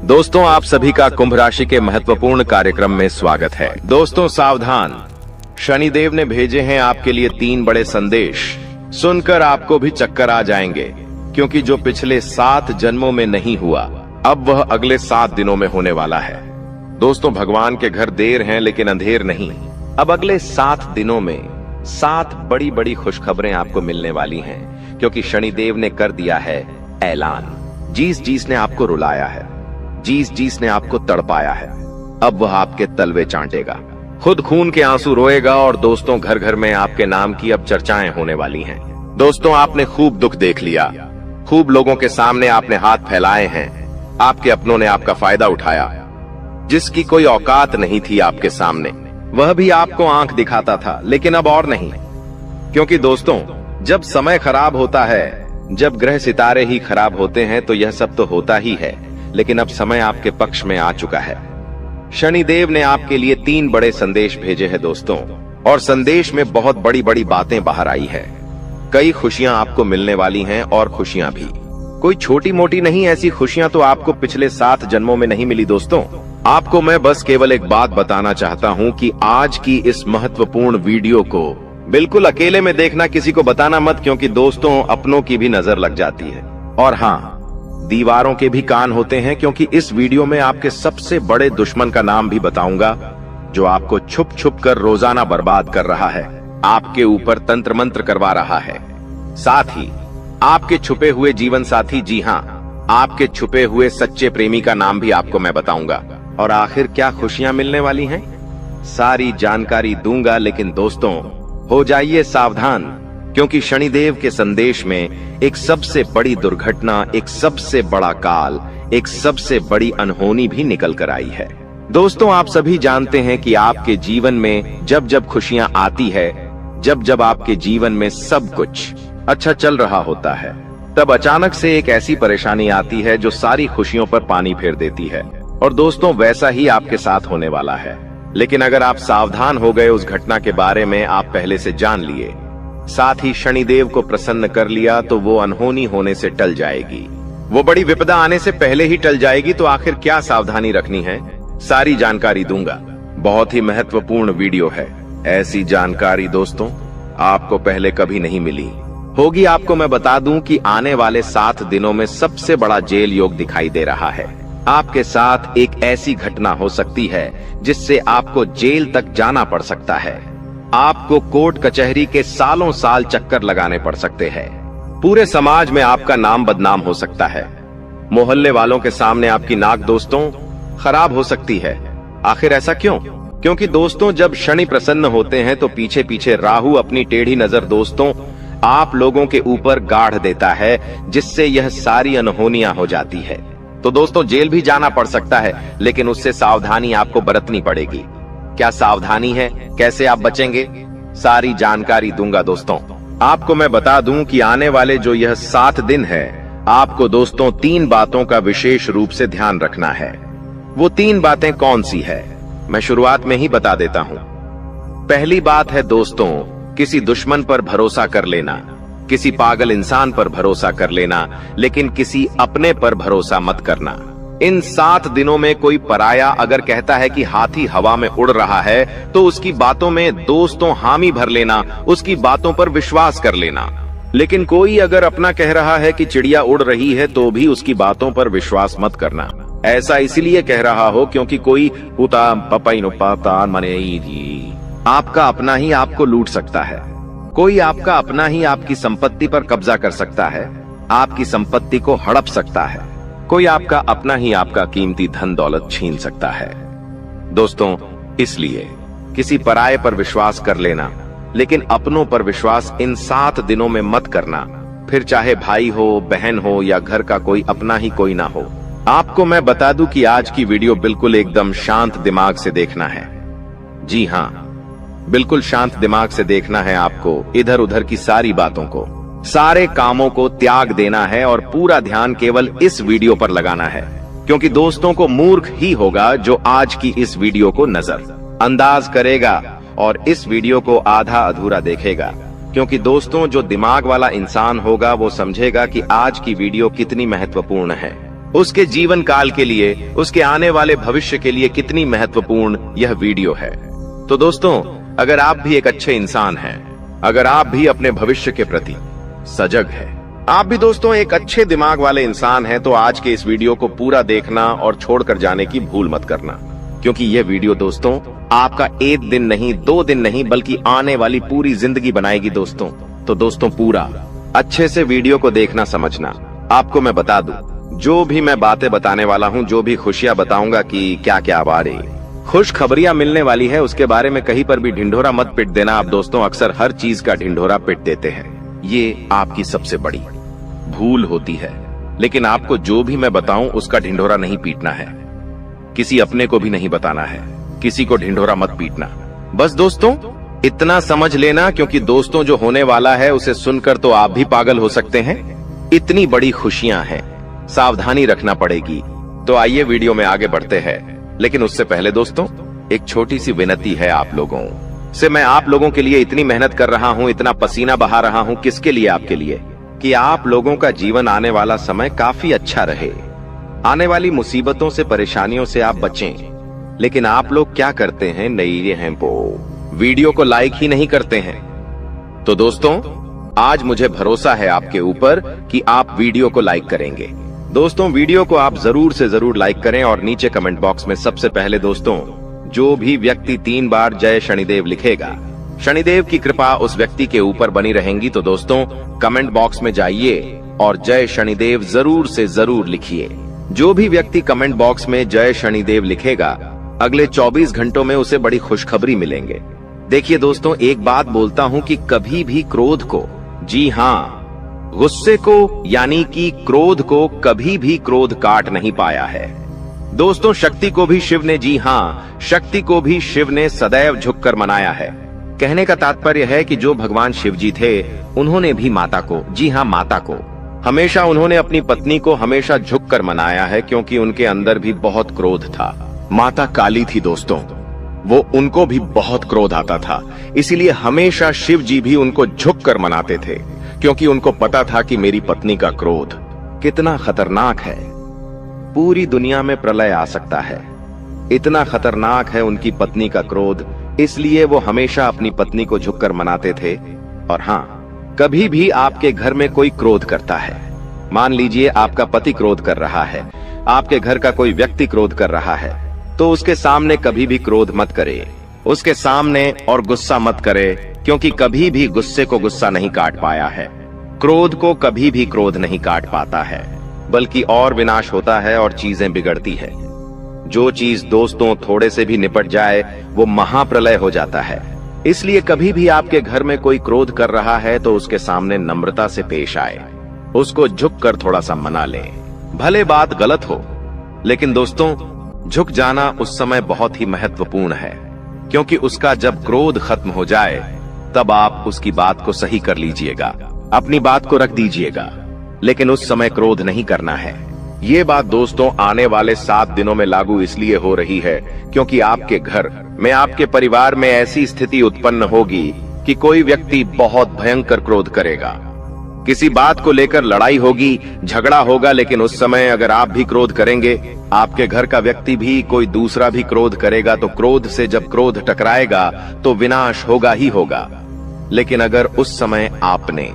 दोस्तों, आप सभी का कुंभ राशि के महत्वपूर्ण कार्यक्रम में स्वागत है। दोस्तों सावधान, शनिदेव ने भेजे हैं आपके लिए 3 बड़े संदेश। सुनकर आपको भी चक्कर आ जाएंगे, क्योंकि जो पिछले 7 जन्मों में नहीं हुआ, अब वह अगले 7 दिनों में होने वाला है। दोस्तों, भगवान के घर देर हैं लेकिन अंधेर नहीं। अब अगले 7 दिनों में 7 बड़ी बड़ी खुशखबरें आपको मिलने वाली हैं, क्योंकि शनिदेव ने कर दिया है ऐलान। जिस ने आपको रुलाया है, जिस ने आपको तड़पाया है, अब वह आपके तलवे चाटेगा, खुद खून के आंसू रोएगा। और दोस्तों, घर घर में आपके नाम की अब चर्चाएं होने वाली हैं। दोस्तों, आपने खूब दुख देख लिया, खूब लोगों के सामने आपने हाथ फैलाए हैं। आपके अपनों ने आपका फायदा उठाया, जिसकी कोई औकात नहीं थी आपके सामने, वह भी आपको आंख दिखाता था। लेकिन अब और नहीं, क्योंकि दोस्तों, जब समय खराब होता है, जब ग्रह सितारे ही खराब होते हैं, तो यह सब तो होता ही है। लेकिन अब समय आपके पक्ष में आ चुका है। शनिदेव ने आपके लिए 3 बड़े संदेश भेजे हैं दोस्तों, और संदेश में बहुत बड़ी बड़ी बातें बाहर आई है। कई खुशियां आपको मिलने वाली हैं, और खुशियां भी कोई छोटी मोटी नहीं। ऐसी खुशियां तो आपको पिछले 7 जन्मों में नहीं मिली। दोस्तों, आपको मैं बस केवल एक बात बताना चाहता हूं कि आज की इस महत्वपूर्ण वीडियो को बिल्कुल अकेले में देखना, किसी को बताना मत, क्योंकि दोस्तों, अपनों की भी नजर लग जाती है। और हाँ, दीवारों के भी कान होते हैं, क्योंकि इस वीडियो में आपके सबसे बड़े दुश्मन का नाम भी बताऊंगा, जो आपको छुप छुप कर रोजाना बर्बाद कर रहा है, आपके ऊपर तंत्र मंत्र करवा रहा है। साथ ही आपके छुपे हुए जीवन साथी, जी हाँ, आपके छुपे हुए सच्चे प्रेमी का नाम भी आपको मैं बताऊंगा। और आखिर क्या खुशियां मिलने वाली हैं, सारी जानकारी दूंगा। लेकिन दोस्तों, हो जाइए सावधान, क्योंकि शनिदेव के संदेश में एक सबसे बड़ी दुर्घटना, एक सबसे बड़ा काल, एक सबसे बड़ी अनहोनी भी निकल कर आई है। दोस्तों, आप सभी जानते हैं कि आपके जीवन में जब जब खुशियां आती है, जब जब आपके जीवन में सब कुछ अच्छा चल रहा होता है, तब अचानक से एक ऐसी परेशानी आती है जो सारी खुशियों पर पानी फेर देती है। और दोस्तों, वैसा ही आपके साथ होने वाला है। लेकिन अगर आप सावधान हो गए, उस घटना के बारे में आप पहले से जान लिए, साथ ही शनिदेव को प्रसन्न कर लिया, तो वो अनहोनी होने से टल जाएगी। वो बड़ी विपदा आने से पहले ही टल जाएगी। तो आखिर क्या सावधानी रखनी है, सारी जानकारी दूंगा। बहुत ही महत्वपूर्ण वीडियो है। ऐसी जानकारी दोस्तों आपको पहले कभी नहीं मिली होगी। आपको मैं बता दूं कि आने वाले 7 दिनों में सबसे बड़ा जेल योग दिखाई दे रहा है। आपके साथ एक ऐसी घटना हो सकती है जिससे आपको जेल तक जाना पड़ सकता है। आपको कोर्ट कचहरी के सालों साल चक्कर लगाने पड़ सकते हैं। पूरे समाज में आपका नाम बदनाम हो सकता है। मोहल्ले वालों के सामने आपकी नाक दोस्तों खराब हो सकती है। आखिर ऐसा क्यों? क्योंकि दोस्तों, जब शनि प्रसन्न होते हैं तो पीछे पीछे राहु अपनी टेढ़ी नजर दोस्तों आप लोगों के ऊपर गाड़ देता है, जिससे यह सारी अनहोनियां हो जाती है। तो दोस्तों, जेल भी जाना पड़ सकता है, लेकिन उससे सावधानी आपको बरतनी पड़ेगी। क्या सावधानी है, कैसे आप बचेंगे, सारी जानकारी दूंगा। दोस्तों, आपको मैं बता दूं कि आने वाले जो यह 7 दिन है, आपको दोस्तों 3 बातों का विशेष रूप से ध्यान रखना है। वो 3 बातें कौन सी है, मैं शुरुआत में ही बता देता हूं। पहली बात है दोस्तों, किसी दुश्मन पर भरोसा कर लेना, किसी पागल इंसान पर भरोसा कर लेना, लेकिन किसी अपने पर भरोसा मत करना। इन 7 दिनों में कोई पराया अगर कहता है कि हाथी हवा में उड़ रहा है, तो उसकी बातों में दोस्तों हामी भर लेना, उसकी बातों पर विश्वास कर लेना। लेकिन कोई अगर अपना कह रहा है कि चिड़िया उड़ रही है, तो भी उसकी बातों पर विश्वास मत करना। ऐसा इसलिए कह रहा हो क्योंकि कोई आपका अपना ही आपको लूट सकता है। कोई आपका अपना ही आपकी संपत्ति पर कब्जा कर सकता है, आपकी संपत्ति को हड़प सकता है। कोई आपका अपना ही आपका कीमती धन दौलत छीन सकता है। दोस्तों, इसलिए किसी पराये पर विश्वास कर लेना, लेकिन अपनों पर विश्वास इन 7 दिनों में मत करना। फिर चाहे भाई हो, बहन हो, या घर का कोई अपना ही कोई ना हो। आपको मैं बता दूं कि आज की वीडियो बिल्कुल एकदम शांत दिमाग से देखना है। जी हाँ, बिल्कुल शांत दिमाग से देखना है। आपको इधर उधर की सारी बातों को, सारे कामों को त्याग देना है और पूरा ध्यान केवल इस वीडियो पर लगाना है। क्योंकि दोस्तों को मूर्ख ही होगा जो आज की इस वीडियो को नजर अंदाज करेगा और इस वीडियो को आधा अधूरा देखेगा। क्योंकि दोस्तों, जो दिमाग वाला इंसान होगा वो समझेगा कि आज की वीडियो कितनी महत्वपूर्ण है। उसके जीवन काल के लिए, उसके आने वाले भविष्य के लिए कितनी महत्वपूर्ण यह वीडियो है। तो दोस्तों, अगर आप भी एक अच्छे इंसान हैं, अगर आप भी अपने भविष्य के प्रति सजग हैं, आप भी दोस्तों एक अच्छे दिमाग वाले इंसान हैं, तो आज के इस वीडियो को पूरा देखना और छोड़कर जाने की भूल मत करना, क्योंकि यह वीडियो दोस्तों आपका एक दिन नहीं, 2 दिन नहीं, बल्कि आने वाली पूरी जिंदगी बनाएगी दोस्तों। तो दोस्तों पूरा अच्छे से वीडियो को देखना, समझना। आपको मैं बता दूं, जो भी मैं बातें बताने वाला हूं, जो भी खुशियां बताऊंगा कि क्या क्या आ रही, खुश खबरियां मिलने वाली है, उसके बारे में कहीं पर भी ढिंढोरा मत पिट देना। आप दोस्तों अक्सर हर चीज का ढिंढोरा पिट देते हैं, ये आपकी सबसे बड़ी भूल होती है। लेकिन आपको जो भी मैं बताऊं उसका ढिंढोरा नहीं पीटना है, किसी अपने को भी नहीं बताना है, किसी को ढिंढोरा मत पीटना। बस दोस्तों इतना समझ लेना, क्योंकि दोस्तों जो होने वाला है उसे सुनकर तो आप भी पागल हो सकते हैं। इतनी बड़ी खुशियां हैं, सावधानी रखना पड़ेगी। तो आइए वीडियो में आगे बढ़ते हैं, लेकिन उससे पहले दोस्तों एक छोटी सी विनती है आप लोगों से। मैं आप लोगों के लिए इतनी मेहनत कर रहा हूं, इतना पसीना बहा रहा हूं, किसके लिए? आपके लिए, कि आप लोगों का जीवन आने वाला समय काफी अच्छा रहे, आने वाली मुसीबतों से, परेशानियों से आप बचें। लेकिन आप लोग क्या करते हैं? नई हैं वो वीडियो को लाइक ही नहीं करते हैं। तो दोस्तों आज मुझे भरोसा है आपके ऊपर कि आप वीडियो को लाइक करेंगे। दोस्तों वीडियो को आप जरूर से जरूर लाइक करें और नीचे कमेंट बॉक्स में सबसे पहले दोस्तों जो भी व्यक्ति 3 बार जय शनिदेव लिखेगा, शनिदेव की कृपा उस व्यक्ति के ऊपर बनी रहेंगी। तो दोस्तों कमेंट बॉक्स में जाइए और जय शनिदेव जरूर से जरूर लिखिए। जो भी व्यक्ति कमेंट बॉक्स में जय शनिदेव लिखेगा, अगले 24 घंटों में उसे बड़ी खुशखबरी मिलेंगे। देखिए दोस्तों, एक बात बोलता हूं कि कभी भी क्रोध को, जी हां गुस्से को, यानी कि क्रोध को कभी भी क्रोध काट नहीं पाया है। दोस्तों शक्ति को भी शिव ने, जी हां शक्ति को भी शिव ने सदैव झुककर मनाया है। कहने का तात्पर्य है कि जो भगवान शिव जी थे, उन्होंने भी माता को, जी हां माता को, हमेशा उन्होंने अपनी पत्नी को हमेशा झुककर मनाया है, क्योंकि उनके अंदर भी बहुत क्रोध था। माता काली थी दोस्तों, वो उनको भी बहुत क्रोध आता था, इसीलिए हमेशा शिव जी भी उनको झुककर मनाते थे, क्योंकि उनको पता था कि मेरी पत्नी का क्रोध कितना खतरनाक है, पूरी दुनिया में प्रलय आ सकता है, इतना खतरनाक है उनकी पत्नी का क्रोध। इसलिए वो हमेशा अपनी पत्नी को झुककर मनाते थे। और हाँ, कभी भी आपके घर में कोई क्रोध करता है, मान लीजिए आपका पति क्रोध कर रहा है, आपके घर का कोई व्यक्ति क्रोध कर रहा है, तो उसके सामने कभी भी क्रोध मत करे, उसके सामने और गुस्सा मत करे, क्योंकि कभी भी गुस्से को गुस्सा नहीं काट पाया है, क्रोध को कभी भी क्रोध नहीं काट पाता है, बल्कि और विनाश होता है और चीजें बिगड़ती है। जो चीज दोस्तों थोड़े से भी निपट जाए वो महाप्रलय हो जाता है। इसलिए कभी भी आपके घर में कोई क्रोध कर रहा है तो उसके सामने नम्रता से पेश आए, उसको झुक कर थोड़ा सा मना ले। भले बात गलत हो, लेकिन दोस्तों झुक जाना उस समय बहुत ही महत्वपूर्ण है, क्योंकि उसका जब क्रोध खत्म हो जाए तब आप उसकी बात को सही कर लीजिएगा, अपनी बात को रख दीजिएगा, लेकिन उस समय क्रोध नहीं करना है। ये बात दोस्तों आने वाले 7 दिनों में लागू इसलिए हो रही है क्योंकि आपके घर में, आपके परिवार में ऐसी स्थिति उत्पन्न होगी कि कोई व्यक्ति बहुत भयंकर क्रोध करेगा, किसी बात को लेकर लड़ाई होगी, झगड़ा होगा। लेकिन उस समय अगर आप भी क्रोध करेंगे, आपके घर का व्यक्ति भी, कोई दूसरा भी क्रोध करेगा, तो क्रोध से जब क्रोध टकराएगा तो विनाश होगा ही होगा। लेकिन अगर उस समय आपने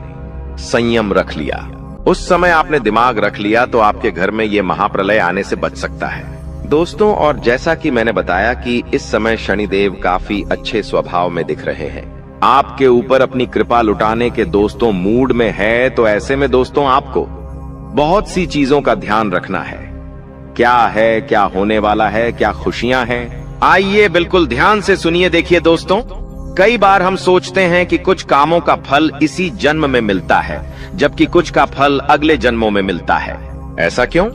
संयम रख लिया, उस समय आपने दिमाग रख लिया, तो आपके घर में ये महाप्रलय आने से बच सकता है दोस्तों। और जैसा कि मैंने बताया कि इस समय शनिदेव काफी अच्छे स्वभाव में दिख रहे हैं, आपके ऊपर अपनी कृपा लुटाने के दोस्तों मूड में है। तो ऐसे में दोस्तों आपको बहुत सी चीजों का ध्यान रखना है। क्या है, क्या होने वाला है, क्या खुशियां हैं, आइए बिल्कुल ध्यान से सुनिए। देखिए दोस्तों, कई बार हम सोचते हैं कि कुछ कामों का फल इसी जन्म में मिलता है, जबकि कुछ का फल अगले जन्मों में मिलता है। ऐसा क्यों?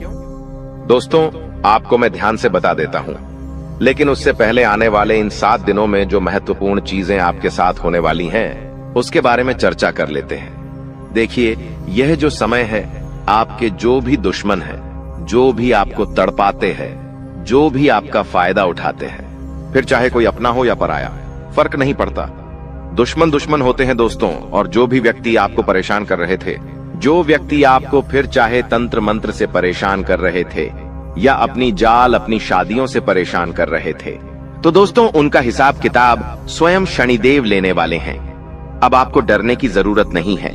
दोस्तों आपको मैं ध्यान से बता देता हूं, लेकिन उससे पहले आने वाले इन 7 दिनों में जो महत्वपूर्ण चीजें आपके साथ होने वाली हैं, उसके बारे में चर्चा कर लेते हैं। देखिए, यह जो समय है, आपके जो भी दुश्मन हैं, जो भी आपको तड़पाते हैं, जो भी आपका फायदा उठाते हैं, फिर चाहे कोई अपना हो या पराया, फर्क नहीं पड़ता, दुश्मन दुश्मन होते हैं दोस्तों। और जो भी व्यक्ति आपको परेशान कर रहे थे, जो व्यक्ति आपको फिर चाहे तंत्र मंत्र से परेशान कर रहे थे या अपनी जाल अपनी शादियों से परेशान कर रहे थे, तो दोस्तों उनका हिसाब किताब स्वयं शनिदेव लेने वाले हैं। अब आपको डरने की जरूरत नहीं है।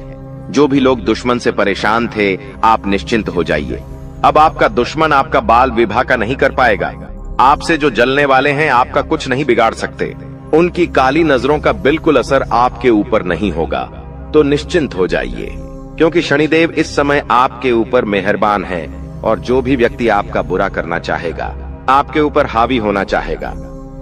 जो भी लोग दुश्मन से परेशान थे, आप निश्चिंत हो जाइए। अब आपका दुश्मन आपका बाल विवाह का नहीं कर पाएगा। आपसे जो जलने वाले हैं आपका कुछ नहीं बिगाड़ सकते। उनकी काली नजरों का बिल्कुल असर आपके ऊपर नहीं होगा। तो निश्चिंत हो जाइए, क्योंकि शनिदेव इस समय आपके ऊपर मेहरबान है और जो भी व्यक्ति आपका बुरा करना चाहेगा, आपके ऊपर हावी होना चाहेगा,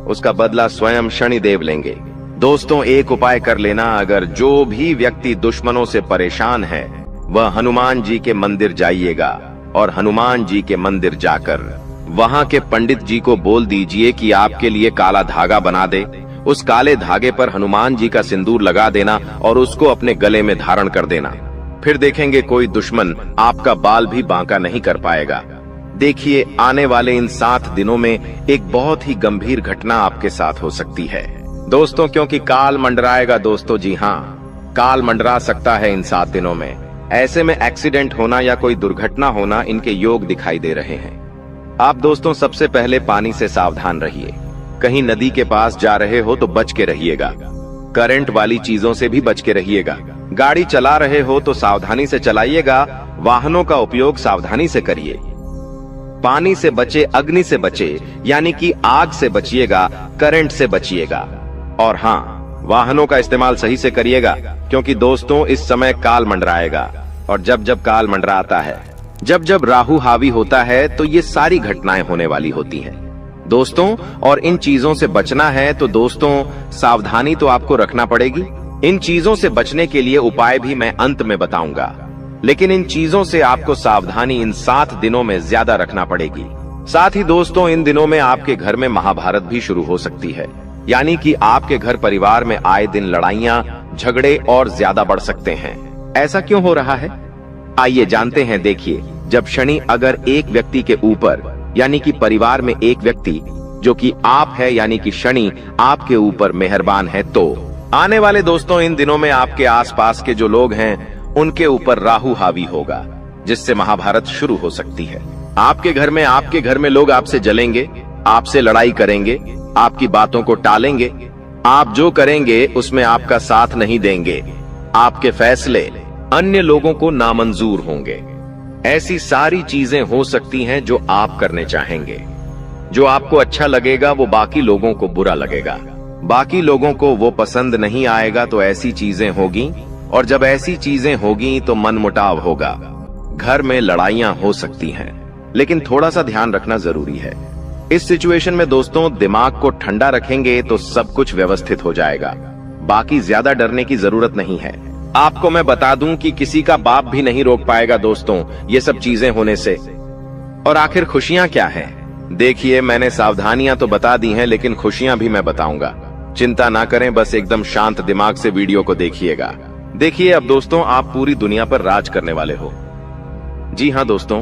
उसका बदला स्वयं शनिदेव लेंगे। दोस्तों एक उपाय कर लेना, अगर जो भी व्यक्ति दुश्मनों से परेशान है वह हनुमान जी के मंदिर जाइएगा और हनुमान जी के मंदिर जाकर वहां के पंडित जी को बोल दीजिए कि आपके लिए काला धागा बना दे। उस काले धागे पर हनुमान जी का सिंदूर लगा देना और उसको अपने गले में धारण कर देना। फिर देखेंगे कोई दुश्मन आपका बाल भी बांका नहीं कर पाएगा। देखिए आने वाले इन 7 दिनों में एक बहुत ही गंभीर घटना आपके साथ हो सकती है दोस्तों, क्योंकि काल मंडराएगा दोस्तों। जी हाँ, काल मंडरा सकता है इन 7 दिनों में। ऐसे में एक्सीडेंट होना या कोई दुर्घटना होना इनके योग दिखाई दे रहे हैं। आप दोस्तों सबसे पहले पानी से सावधान रहिए। कहीं नदी के पास जा रहे हो तो बच के रहिएगा। करंट वाली चीजों से भी बच के रहिएगा। गाड़ी चला रहे हो तो सावधानी से चलाइएगा। वाहनों का उपयोग सावधानी से करिए। पानी से बचे, अग्नि से बचे, यानी कि आग से बचिएगा, करंट से बचिएगा। और हाँ, वाहनों का इस्तेमाल सही से करिएगा, क्योंकि दोस्तों इस समय काल मंडराएगा। और जब जब काल मंडराता है, जब जब राहु हावी होता है, तो ये सारी घटनाएं होने वाली होती हैं दोस्तों। और इन चीजों से बचना है तो दोस्तों सावधानी तो आपको रखना पड़ेगी। इन चीजों से बचने के लिए उपाय भी मैं अंत में बताऊंगा, लेकिन इन चीजों से आपको सावधानी इन 7 दिनों में ज्यादा रखना पड़ेगी। साथ ही दोस्तों इन दिनों में आपके घर में महाभारत भी शुरू हो सकती है, यानी कि आपके घर परिवार में आए दिन लड़ाइयां, झगड़े और ज्यादा बढ़ सकते हैं। ऐसा क्यों हो रहा है, आइए जानते हैं। देखिए, जब शनि अगर एक व्यक्ति के ऊपर, यानी कि परिवार में एक व्यक्ति जो कि आप है, यानी कि शनि आपके ऊपर मेहरबान है, तो आने वाले दोस्तों इन दिनों में आपके आसपास के जो लोग हैं उनके ऊपर राहु हावी होगा, जिससे महाभारत शुरू हो सकती है। आपके घर में लोग आपसे जलेंगे, आपसे लड़ाई करेंगे, आपकी बातों को टालेंगे। आप जो करेंगे उसमें आपका साथ नहीं देंगे। आपके फैसले अन्य लोगों को नामंजूर होंगे। ऐसी सारी चीजें हो सकती हैं जो आप करने चाहेंगे। जो आपको अच्छा लगेगा वो बाकी लोगों को बुरा लगेगा, बाकी लोगों को वो पसंद नहीं आएगा। तो ऐसी चीजें होगी, और जब ऐसी चीजें होगी तो मनमुटाव होगा, घर में लड़ाइयां हो सकती हैं। लेकिन थोड़ा सा ध्यान रखना जरूरी है। इस सिचुएशन में दोस्तों दिमाग को ठंडा रखेंगे तो सब कुछ व्यवस्थित हो जाएगा। बाकी ज्यादा डरने की जरूरत नहीं है। आपको मैं बता दूं कि किसी का बाप भी नहीं रोक पाएगा दोस्तों ये सब चीजें होने से। और आखिर खुशियां क्या हैं? देखिए, मैंने सावधानियां तो बता दी हैं, लेकिन खुशियां भी मैं बताऊंगा। चिंता ना करें, बस एकदम शांत दिमाग से वीडियो को देखिएगा। देखिए, अब दोस्तों आप पूरी दुनिया पर राज करने वाले हो। जी हाँ दोस्तों,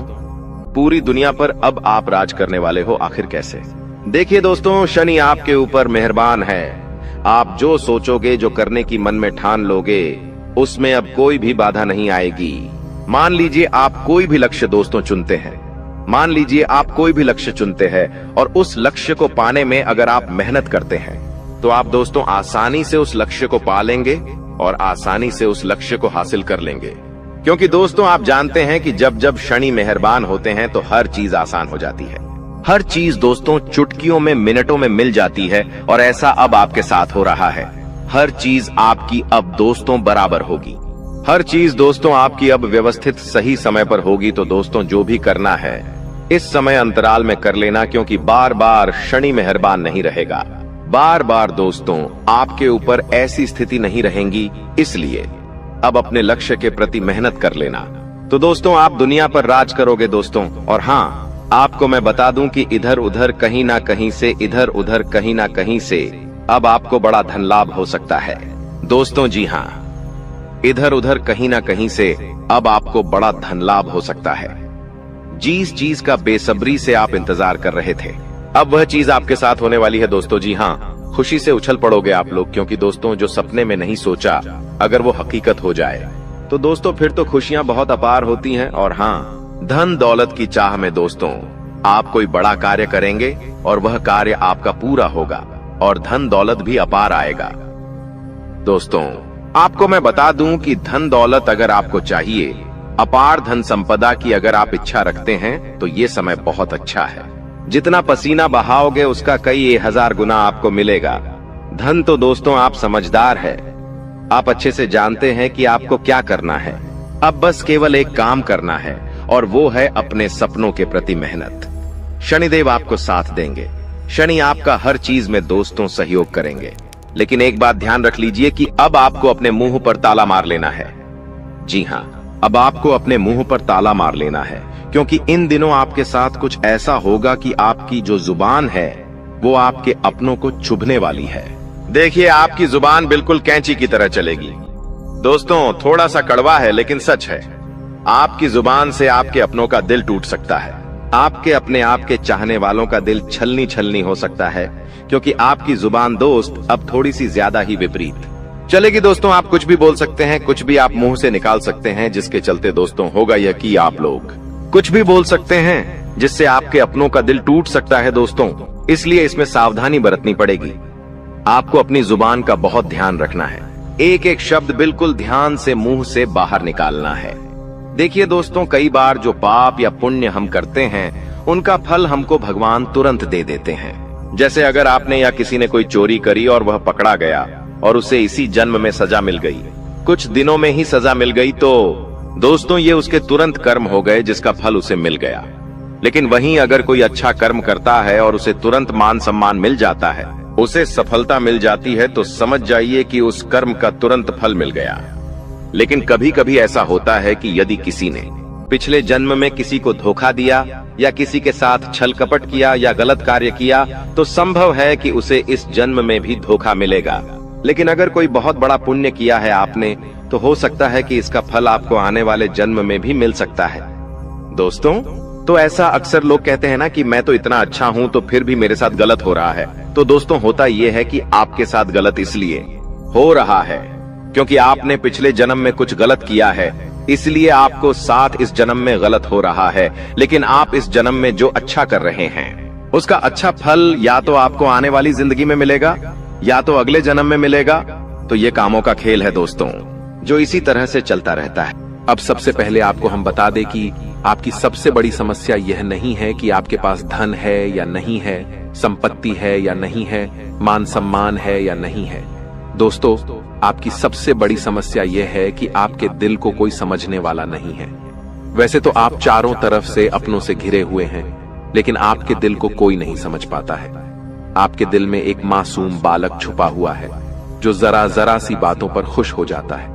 पूरी दुनिया पर अब आप राज करने वाले हो। आखिर कैसे? देखिए दोस्तों, शनि आपके ऊपर मेहरबान है। आप जो सोचोगे, जो करने की मन में ठान लोगे, उसमें अब कोई भी बाधा नहीं आएगी। मान लीजिए आप कोई भी लक्ष्य दोस्तों चुनते हैं, मान लीजिए आप कोई भी लक्ष्य चुनते हैं और उस लक्ष्य को पाने में अगर आप मेहनत करते हैं तो आप दोस्तों आसानी से उस लक्ष्य को पा लेंगे और आसानी से उस लक्ष्य को हासिल कर लेंगे। क्योंकि दोस्तों आप जानते हैं कि जब जब शनि मेहरबान होते हैं तो हर चीज आसान हो जाती है। हर चीज दोस्तों चुटकियों में, मिनटों में मिल जाती है, और ऐसा अब आपके साथ हो रहा है। हर चीज आपकी अब दोस्तों बराबर होगी। हर चीज दोस्तों आपकी अब व्यवस्थित सही समय पर होगी। तो दोस्तों जो भी करना है इस समय अंतराल में कर लेना, क्योंकि बार बार शनि मेहरबान नहीं रहेगा। बार बार दोस्तों आपके ऊपर ऐसी स्थिति नहीं रहेंगी। इसलिए अब अपने लक्ष्य के प्रति मेहनत कर लेना। तो दोस्तों आप दुनिया पर राज करोगे दोस्तों। और हाँ, आपको मैं बता दूं कि इधर उधर कहीं ना कहीं से, इधर उधर कहीं ना कहीं से अब आपको बड़ा धन लाभ हो सकता है दोस्तों। जी हाँ, इधर उधर कहीं ना कहीं से अब आपको बड़ा धन लाभ हो सकता है। जिस चीज का बेसब्री से आप इंतजार कर रहे थे, अब वह चीज आपके साथ होने वाली है दोस्तों। जी हाँ, खुशी से उछल पड़ोगे आप लोग, क्योंकि दोस्तों जो सपने में नहीं सोचा, अगर वो हकीकत हो जाए तो दोस्तों फिर तो खुशियां बहुत अपार होती हैं। और हाँ, धन दौलत की चाह में दोस्तों आप कोई बड़ा कार्य करेंगे और वह कार्य आपका पूरा होगा और धन दौलत भी अपार आएगा। दोस्तों आपको मैं बता दूं कि धन दौलत अगर आपको चाहिए, अपार धन संपदा की अगर आप इच्छा रखते हैं, तो ये समय बहुत अच्छा है। जितना पसीना बहाओगे उसका कई 1000 गुना आपको मिलेगा। धन तो दोस्तों आप समझदार है, आप अच्छे से जानते हैं कि आपको क्या करना है। अब बस केवल एक काम करना है और वो है अपने सपनों के प्रति मेहनत। शनिदेव आपको साथ देंगे। शनि आपका हर चीज में दोस्तों सहयोग करेंगे। लेकिन एक बात ध्यान रख लीजिए कि अब आपको अपने मुंह पर ताला मार लेना है। जी हाँ, अब आपको अपने मुंह पर ताला मार लेना है, क्योंकि इन दिनों आपके साथ कुछ ऐसा होगा कि आपकी जो जुबान है वो आपके अपनों को चुभने वाली है। देखिए आपकी जुबान बिल्कुल कैंची की तरह चलेगी। दोस्तों थोड़ा सा कड़वा है लेकिन सच है, आपकी जुबान से आपके अपनों का दिल टूट सकता है। आपके अपने आप के चाहने वालों का दिल छलनी छलनी हो सकता है, क्योंकि आपकी जुबान दोस्त अब थोड़ी सी ज्यादा ही विपरीत चलेगी। दोस्तों आप कुछ भी बोल सकते हैं, कुछ भी आप मुंह से निकाल सकते हैं, जिसके चलते दोस्तों होगा यह कि आप लोग कुछ भी बोल सकते हैं जिससे आपके अपनों का दिल टूट सकता है दोस्तों। इसलिए इसमें सावधानी बरतनी पड़ेगी। आपको अपनी जुबान का बहुत ध्यान रखना है। एक एक शब्द बिल्कुल ध्यान से मुंह से बाहर निकालना है। देखिए दोस्तों, कई बार जो पाप या पुण्य हम करते हैं उनका फल हमको भगवान तुरंत दे देते हैं। जैसे अगर आपने या किसी ने कोई चोरी करी और वह पकड़ा गया और उसे इसी जन्म में सजा मिल गई, कुछ दिनों में ही सजा मिल गई, तो दोस्तों ये उसके तुरंत कर्म हो गए जिसका फल उसे मिल गया। लेकिन वहीं अगर कोई अच्छा कर्म करता है और उसे तुरंत मान सम्मान मिल जाता है, उसे सफलता मिल जाती है, तो समझ जाइए कि उस कर्म का तुरंत फल मिल गया। लेकिन कभी कभी ऐसा होता है कि यदि किसी ने पिछले जन्म में किसी को धोखा दिया या किसी के साथ छल कपट किया या गलत कार्य किया, तो संभव है कि उसे इस जन्म में भी धोखा मिलेगा। लेकिन अगर कोई बहुत बड़ा पुण्य किया है आपने, तो हो सकता है कि इसका फल आपको आने वाले जन्म में भी मिल सकता है। दोस्तों तो ऐसा अक्सर लोग कहते हैं ना कि मैं तो इतना अच्छा हूँ तो फिर भी मेरे साथ गलत हो रहा है। तो दोस्तों होता ये है कि आपके साथ गलत इसलिए हो रहा है क्योंकि आपने पिछले जन्म में कुछ गलत किया है, इसलिए आपको साथ इस जन्म में गलत हो रहा है। लेकिन आप इस जन्म में जो अच्छा कर रहे हैं उसका अच्छा फल या तो आपको आने वाली जिंदगी में मिलेगा या तो अगले जन्म में मिलेगा। तो ये कामों का खेल है दोस्तों, जो इसी तरह से चलता रहता है। अब सबसे पहले आपको हम बता दें कि आपकी सबसे बड़ी समस्या यह नहीं है कि आपके पास धन है या नहीं है, संपत्ति है या नहीं है, मान सम्मान है या नहीं है। दोस्तों आपकी सबसे बड़ी समस्या यह है कि आपके दिल को कोई समझने वाला नहीं है। वैसे तो आप चारों तरफ से अपनों से घिरे हुए हैं, लेकिन आपके दिल को कोई नहीं समझ पाता है। आपके दिल में एक मासूम बालक छुपा हुआ है जो जरा जरा सी बातों पर खुश हो जाता है,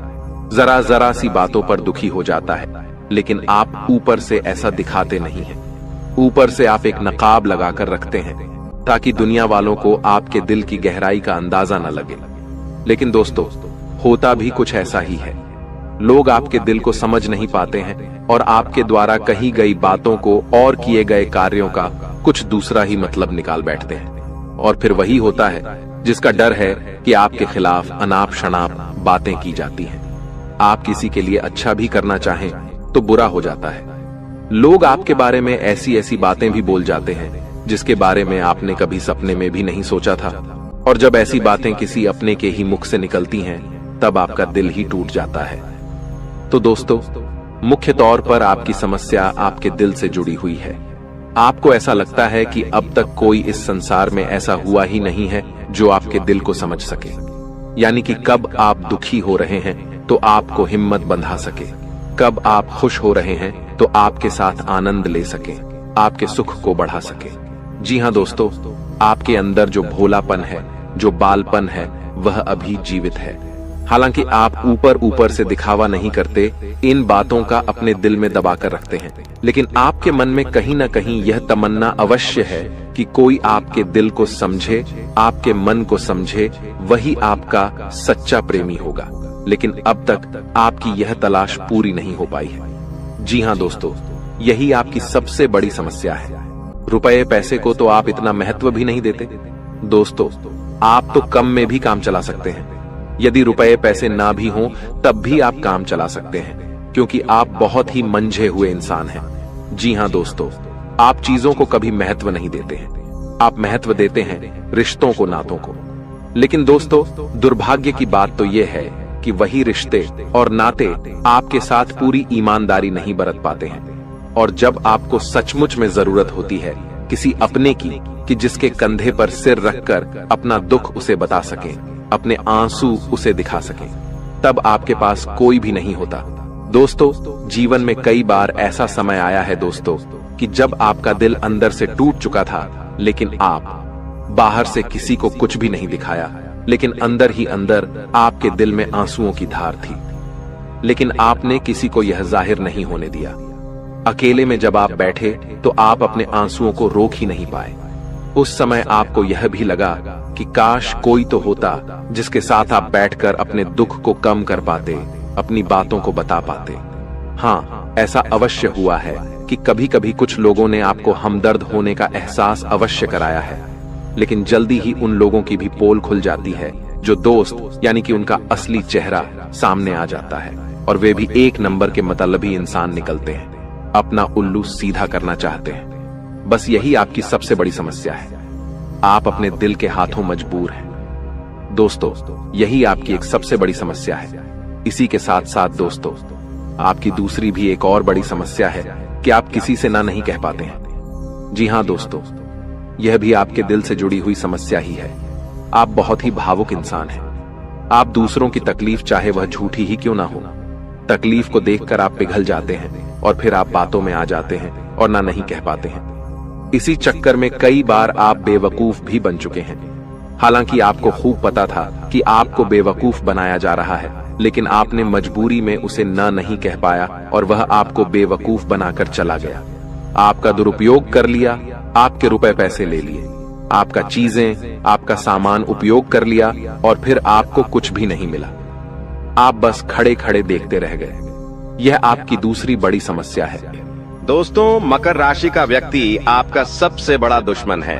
जरा जरा सी बातों पर दुखी हो जाता है। लेकिन आप ऊपर से ऐसा दिखाते नहीं हैं। ऊपर से आप एक नकाब लगाकर रखते हैं ताकि दुनिया वालों को आपके दिल की गहराई का अंदाजा न लगे। लेकिन दोस्तों होता भी कुछ ऐसा ही है। लोग आपके दिल को समझ नहीं पाते हैं और आपके द्वारा कही गई बातों को और किए गए कार्यों का कुछ दूसरा ही मतलब निकाल बैठते हैं। और फिर वही होता है जिसका डर है कि आपके खिलाफ अनाप शनाप बातें की जाती हैं। आप किसी के लिए अच्छा भी करना चाहें तो बुरा हो जाता है। लोग आपके बारे में ऐसी ऐसी बातें भी बोल जाते हैं जिसके बारे में आपने कभी सपने में भी नहीं सोचा था। और जब ऐसी बातें किसी अपने के ही मुख से निकलती हैं, तब आपका दिल ही टूट जाता है। तो दोस्तों मुख्य तौर पर आपकी समस्या आपके दिल से जुड़ी हुई है। आपको ऐसा लगता है कि अब तक कोई इस संसार में ऐसा हुआ ही नहीं है जो आपके दिल को समझ सके। यानी कि कब आप दुखी हो रहे हैं तो आपको हिम्मत बंधा सके, कब आप खुश हो रहे हैं तो आपके साथ आनंद ले सके, आपके सुख को बढ़ा सके। जी हाँ दोस्तों, आपके अंदर जो भोलापन है, जो बालपन है, वह अभी जीवित है। हालांकि आप ऊपर ऊपर से दिखावा नहीं करते, इन बातों का अपने दिल में दबा कर रखते हैं, लेकिन आपके मन में कहीं ना कहीं यह तमन्ना अवश्य है कि कोई आपके दिल को समझे, आपके मन को समझे, वही आपका सच्चा प्रेमी होगा। लेकिन अब तक आपकी यह तलाश पूरी नहीं हो पाई है। जी हाँ दोस्तों, यही आपकी सबसे बड़ी समस्या है। रुपए पैसे को तो आप इतना महत्व भी नहीं देते। दोस्तों आप तो कम में भी काम चला सकते हैं, यदि रुपए पैसे ना भी हों तब भी आप काम चला सकते हैं, क्योंकि आप बहुत ही मंझे हुए इंसान हैं। जी हाँ दोस्तों, आप चीजों को कभी महत्व नहीं देते हैं, आप महत्व देते हैं रिश्तों को, नातों को। लेकिन दोस्तों, दुर्भाग्य की बात तो यह है कि वही रिश्ते और नाते आपके साथ पूरी ईमानदारी नहीं बरत पाते हैं। और जब आपको सचमुच में जरूरत होती है किसी अपने की, कि जिसके कंधे पर सिर रखकर अपना दुख उसे बता सकें, अपने आंसू उसे दिखा सकें, तब आपके पास कोई भी नहीं होता। दोस्तों, जीवन में कई बार ऐसा समय आया है दोस्तों कि जब आपका दिल अंदर से टूट चुका था, लेकिन आप बाहर से किसी को कुछ भी नहीं दिखाया, लेकिन अंदर ही अंदर आपके दिल में आंसुओं की धार थी, लेकिन आपने किसी को यह जाहिर नहीं होने दिया। अकेले में जब आप बैठे तो आप अपने आंसुओं को रोक ही नहीं पाए। उस समय आपको यह भी लगा कि काश कोई तो होता जिसके साथ आप बैठकर अपने दुख को कम कर पाते, अपनी बातों को बता पाते। हाँ, ऐसा अवश्य हुआ है कि कभी कभी कुछ लोगों ने आपको हमदर्द होने का एहसास अवश्य कराया है, लेकिन जल्दी ही उन लोगों की भी पोल खुल जाती है जो दोस्त यानी कि उनका असली चेहरा सामने आ जाता है, और वे भी एक नंबर के मतलबी इंसान निकलते हैं, अपना उल्लू सीधा करना चाहते हैं। बस यही आपकी सबसे बड़ी समस्या है, आप अपने दिल के हाथों मजबूर हैं। दोस्तों, यही आपकी एक सबसे बड़ी समस्या है। इसी के साथ साथ दोस्तों, आपकी दूसरी भी एक और बड़ी समस्या है कि आप किसी से ना नहीं कह पाते हैं। जी हाँ दोस्तों, यह भी आपके दिल से जुड़ी हुई समस्या ही है। आप बहुत ही भावुक इंसान हैं। आप दूसरों की तकलीफ, चाहे वह झूठी ही क्यों ना हो, तकलीफ को देखकर आप पिघल जाते हैं और फिर आप बातों में आ जाते हैं और ना नहीं कह पाते हैं। इसी चक्कर में कई बार आप बेवकूफ भी बन चुके हैं। हालांकि आपको खूब पता था कि आपको बेवकूफ बनाया जा रहा है, लेकिन आपने मजबूरी में उसे ना नहीं कह पाया और वह आपको बेवकूफ बनाकर चला गया। आपका दुरुपयोग कर लिया, आपके रुपए पैसे ले लिए, आपका चीजें, आपका सामान उपयोग कर लिया और फिर आपको कुछ भी नहीं मिला। आप बस खड़े खड़े देखते रह गए। यह आपकी दूसरी बड़ी समस्या है। दोस्तों, मकर राशि का व्यक्ति आपका सबसे बड़ा दुश्मन है।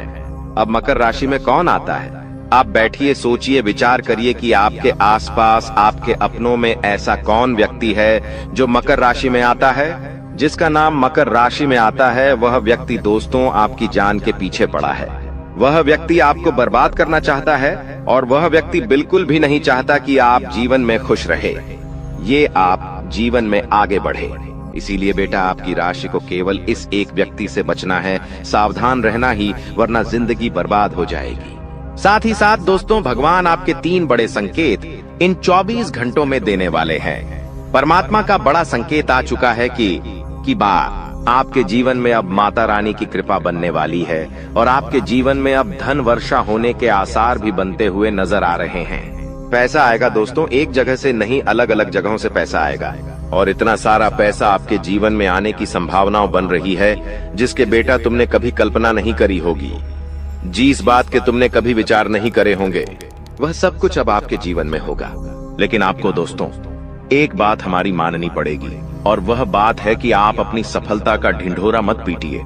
अब मकर राशि में कौन आता है? आप बैठिए, सोचिए, विचार करिए कि आपके आसपास, आपके अपनों में ऐसा कौन व्यक्ति है जो मकर राशि में आता है। जिसका नाम मकर राशि में आता है, वह व्यक्ति दोस्तों आपकी जान के पीछे पड़ा है। वह व्यक्ति आपको बर्बाद करना चाहता है और वह व्यक्ति बिल्कुल भी नहीं चाहता कि आप जीवन में खुश रहे, ये आप जीवन में आगे बढ़े। इसीलिए बेटा, आपकी राशि को केवल इस एक व्यक्ति से बचना है, सावधान रहना ही, वरना जिंदगी बर्बाद हो जाएगी। साथ ही साथ दोस्तों, भगवान आपके 3 बड़े संकेत इन 24 घंटों में देने वाले हैं। परमात्मा का बड़ा संकेत आ चुका है कि आपके जीवन में अब माता रानी की कृपा बनने वाली है और आपके जीवन में अब धन वर्षा होने के आसार भी बनते हुए नजर आ रहे हैं। पैसा आएगा दोस्तों, एक जगह से नहीं, अलग अलग जगहों से पैसा आएगा और इतना सारा पैसा आपके जीवन में आने की संभावनाएं बन रही है जिसके बेटा तुमने कभी कल्पना नहीं करी होगी। जिस बात के तुमने कभी विचार नहीं करे होंगे, वह सब कुछ अब आपके जीवन में होगा। लेकिन आपको दोस्तों एक बात हमारी माननी पड़ेगी, और वह बात है कि आप अपनी सफलता का ढिंढोरा मत पीटिए।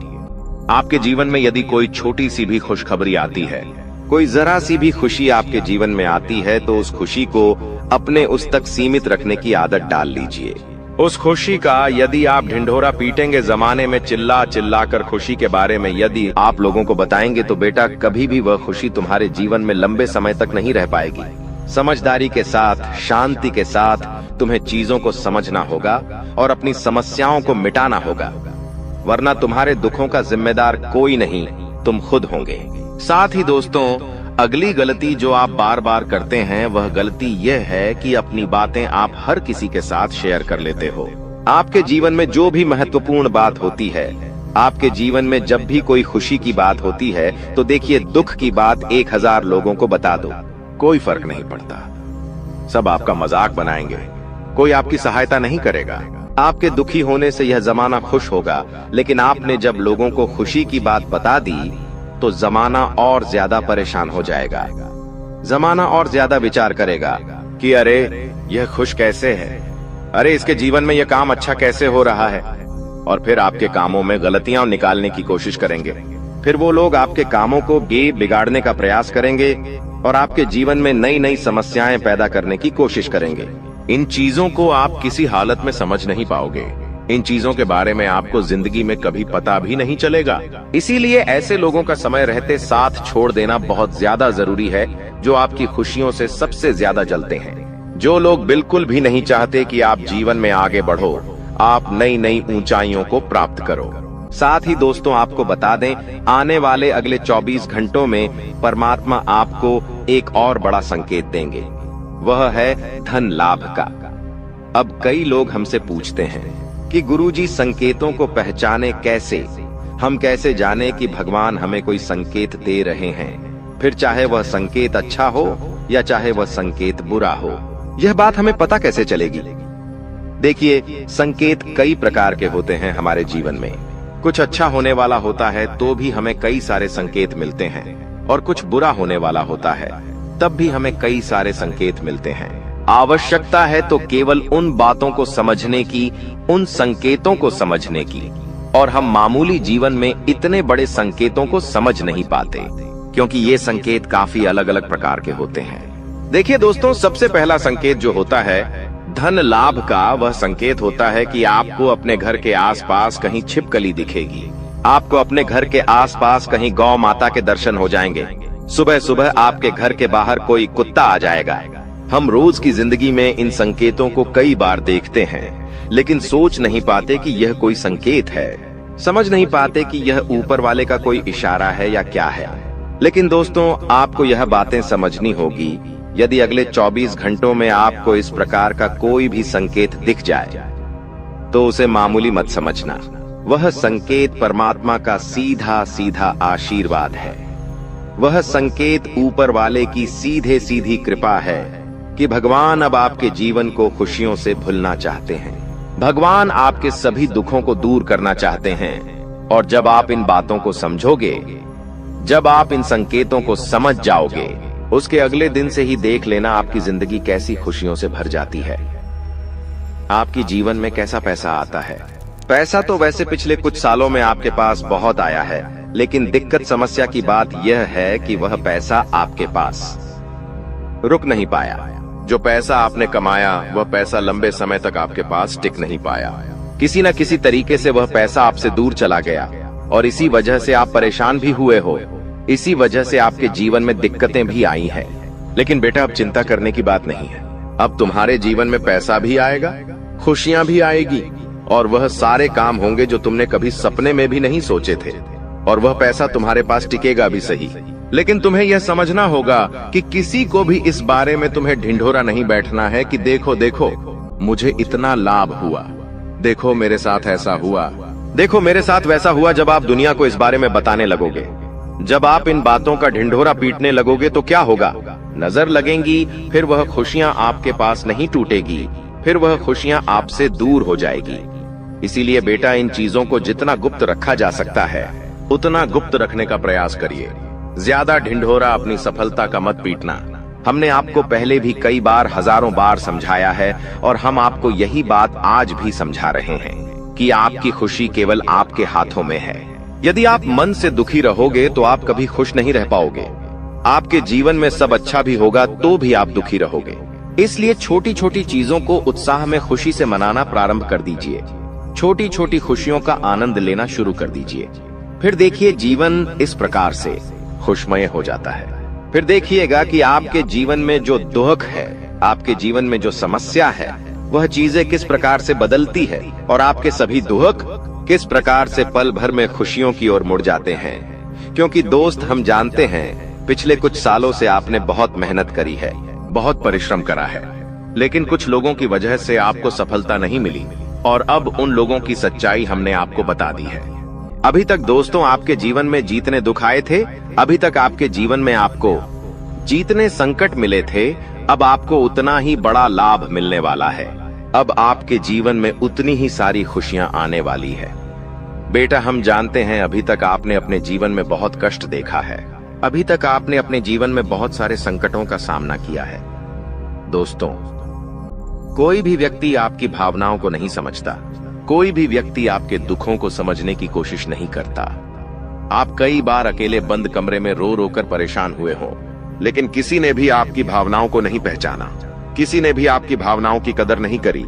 आपके जीवन में यदि कोई छोटी सी भी खुशखबरी आती है, कोई जरा सी भी खुशी आपके जीवन में आती है, तो उस खुशी को अपने उस तक सीमित रखने की आदत डाल लीजिए। उस खुशी का यदि आप ढिंढोरा पीटेंगे, जमाने में चिल्ला चिल्ला कर खुशी के बारे में यदि आप लोगों को बताएंगे, तो बेटा कभी भी वह खुशी तुम्हारे जीवन में लंबे समय तक नहीं रह पाएगी। समझदारी के साथ, शांति के साथ तुम्हें चीजों को समझना होगा और अपनी समस्याओं को मिटाना होगा, वरना तुम्हारे दुखों का जिम्मेदार कोई नहीं, तुम खुद होंगे। साथ ही दोस्तों, अगली गलती जो आप बार बार करते हैं, वह गलती यह है कि अपनी बातें आप हर किसी के साथ शेयर कर लेते हो। आपके जीवन में जो भी महत्वपूर्ण बात होती है, आपके जीवन में जब भी कोई खुशी की बात होती है, तो देखिए दुख की बात 1000 लोगों को बता दो, कोई फर्क नहीं पड़ता। सब आपका मजाक बनाएंगे, कोई आपकी सहायता नहीं करेगा। आपके दुखी होने से यह जमाना खुश होगा, लेकिन आपने जब लोगों को खुशी की बात बता दी तो जमाना और ज्यादा परेशान हो जाएगा। जमाना और ज्यादा विचार करेगा कि अरे यह खुश कैसे है, अरे इसके जीवन में यह काम अच्छा कैसे हो रहा है, और फिर आपके कामों में गलतियां निकालने की कोशिश करेंगे। फिर वो लोग आपके कामों को बिगाड़ने का प्रयास करेंगे और आपके जीवन में नई नई समस्याएं पैदा करने की कोशिश करेंगे। इन चीजों को आप किसी हालत में समझ नहीं पाओगे। इन चीजों के बारे में आपको जिंदगी में कभी पता भी नहीं चलेगा। इसीलिए ऐसे लोगों का समय रहते साथ छोड़ देना बहुत ज्यादा जरूरी है, जो आपकी खुशियों से सबसे ज्यादा जलते हैं। जो लोग बिल्कुल भी नहीं चाहते कि आप जीवन में आगे बढ़ो, आप नई नई ऊंचाइयों को प्राप्त करो। साथ ही दोस्तों, आपको बता दें, आने वाले अगले 24 घंटों में परमात्मा आपको एक और बड़ा संकेत देंगे। वह है धन लाभ का। अब कई लोग हमसे पूछते हैं कि गुरुजी, संकेतों को पहचाने कैसे? हम कैसे जाने कि भगवान हमें कोई संकेत दे रहे हैं, फिर चाहे वह संकेत अच्छा हो या चाहे वह संकेत बुरा हो? यह बात हमें पता कैसे चलेगी? देखिए, संकेत कई प्रकार के होते हैं हमारे जीवन में। कुछ अच्छा होने वाला होता है तो भी हमें कई सारे संकेत मिलते हैं, और कुछ बुरा होने वाला होता है तब भी हमें कई सारे संकेत मिलते हैं। आवश्यकता है तो केवल उन बातों को समझने की, उन संकेतों को समझने की, और हम मामूली जीवन में इतने बड़े संकेतों को समझ नहीं पाते, क्योंकि ये संकेत काफी अलग अलग प्रकार के होते हैं। देखिए दोस्तों, सबसे पहला संकेत जो होता है धन लाभ का, वह संकेत होता है कि आपको अपने घर के आसपास कहीं छिपकली दिखेगी। आपको अपने घर के आसपास कहीं गौ माता के दर्शन हो जाएंगे। सुबह सुबह आपके घर के बाहर कोई कुत्ता आ जाएगा। हम रोज की जिंदगी में इन संकेतों को कई बार देखते हैं, लेकिन सोच नहीं पाते कि यह कोई संकेत है, समझ नहीं पाते कि यह ऊपर वाले का कोई इशारा है या क्या है। लेकिन दोस्तों, आपको यह बातें समझनी होगी। यदि अगले 24 घंटों में आपको इस प्रकार का कोई भी संकेत दिख जाए तो उसे मामूली मत समझना। वह संकेत परमात्मा का सीधा सीधा आशीर्वाद है। वह संकेत ऊपर वाले की सीधे सीधी कृपा है कि भगवान अब आपके जीवन को खुशियों से भुलना चाहते हैं। भगवान आपके सभी दुखों को दूर करना चाहते हैं। और जब आप इन बातों को समझोगे, जब आप इन संकेतों को समझ जाओगे, उसके अगले दिन से ही देख लेना आपकी जिंदगी कैसी खुशियों से भर जाती है। आपकी जीवन में कैसा पैसा आता है। पैसा तो वैसे पिछले कुछ सालों में आपके पास बहुत आया है, लेकिन दिक्कत समस्या की बात यह है कि वह पैसा आपके पास रुक नहीं पाया। जो पैसा आपने कमाया, वह पैसा लंबे समय तक आपके पास टिक नहीं पाया। किसी न किसी तरीके से वह पैसा आपसे दूर चला गया, और इसी वजह से आप परेशान भी हुए हो। इसी वजह से आपके जीवन में दिक्कतें भी आई हैं। लेकिन बेटा, अब चिंता करने की बात नहीं है। अब तुम्हारे जीवन में पैसा भी आएगा, खुशियां भी आएगी, और वह सारे काम होंगे जो तुमने कभी सपने में भी नहीं सोचे थे। और वह पैसा तुम्हारे पास टिकेगा भी सही, लेकिन तुम्हें यह समझना होगा कि किसी को भी इस बारे में तुम्हें ढिंढोरा नहीं बैठना है कि देखो देखो मुझे इतना लाभ हुआ, देखो मेरे साथ ऐसा हुआ, देखो मेरे साथ वैसा हुआ। जब आप दुनिया को इस बारे में बताने लगोगे, जब आप इन बातों का ढिंढोरा पीटने लगोगे तो क्या होगा? नजर लगेंगी, फिर वह खुशियां आपके पास नहीं टूटेगी, फिर वह खुशियां आपसे दूर हो जाएगी। इसीलिए बेटा, इन चीजों को जितना गुप्त रखा जा सकता है उतना गुप्त रखने का प्रयास करिए। ज्यादा ढिंढोरा अपनी सफलता का मत पीटना। हमने आपको पहले भी कई बार, हजारों बार समझाया है, और हम आपको यही बात आज भी समझा रहे हैं कि आपकी खुशी केवल आपके हाथों में है। यदि आप मन से दुखी रहोगे तो आप कभी खुश नहीं रह पाओगे। आपके जीवन में सब अच्छा भी होगा तो भी आप दुखी रहोगे। इसलिए छोटी छोटी चीजों को उत्साह में खुशी से मनाना प्रारंभ कर दीजिए। छोटी छोटी खुशियों का आनंद लेना शुरू कर दीजिए। फिर देखिए, जीवन इस प्रकार से खुशमय हो जाता है। फिर देखिएगा कि आपके जीवन में जो दुख है, आपके जीवन में जो समस्या है, वह चीजें किस प्रकार से बदलती है, और आपके सभी दुख किस प्रकार से पल भर में खुशियों की ओर मुड़ जाते हैं। क्योंकि दोस्त, हम जानते हैं पिछले कुछ सालों से आपने बहुत मेहनत करी है, बहुत परिश्रम करा है, लेकिन कुछ लोगों की वजह से आपको सफलता नहीं मिली, और अब उन लोगों की सच्चाई हमने आपको बता दी है। अभी तक दोस्तों आपके जीवन में जितने दुख आए थे, अभी तक आपके जीवन में आपको जितने संकट मिले थे, अब आपको उतना ही बड़ा लाभ मिलने वाला है। अब आपके जीवन में उतनी ही सारी खुशियां आने वाली है। बेटा, हम जानते हैं अभी तक आपने अपने जीवन में बहुत कष्ट देखा है, अभी तक आपने अपने जीवन में बहुत सारे संकटों का सामना किया है। दोस्तों, कोई भी व्यक्ति आपकी भावनाओं को नहीं समझता, कोई भी व्यक्ति आपके दुखों को समझने की कोशिश नहीं करता। आप कई बार अकेले बंद कमरे में रो रो कर परेशान हुए हो, लेकिन किसी ने भी आपकी भावनाओं को नहीं पहचाना, किसी ने भी आपकी भावनाओं की कदर नहीं करी।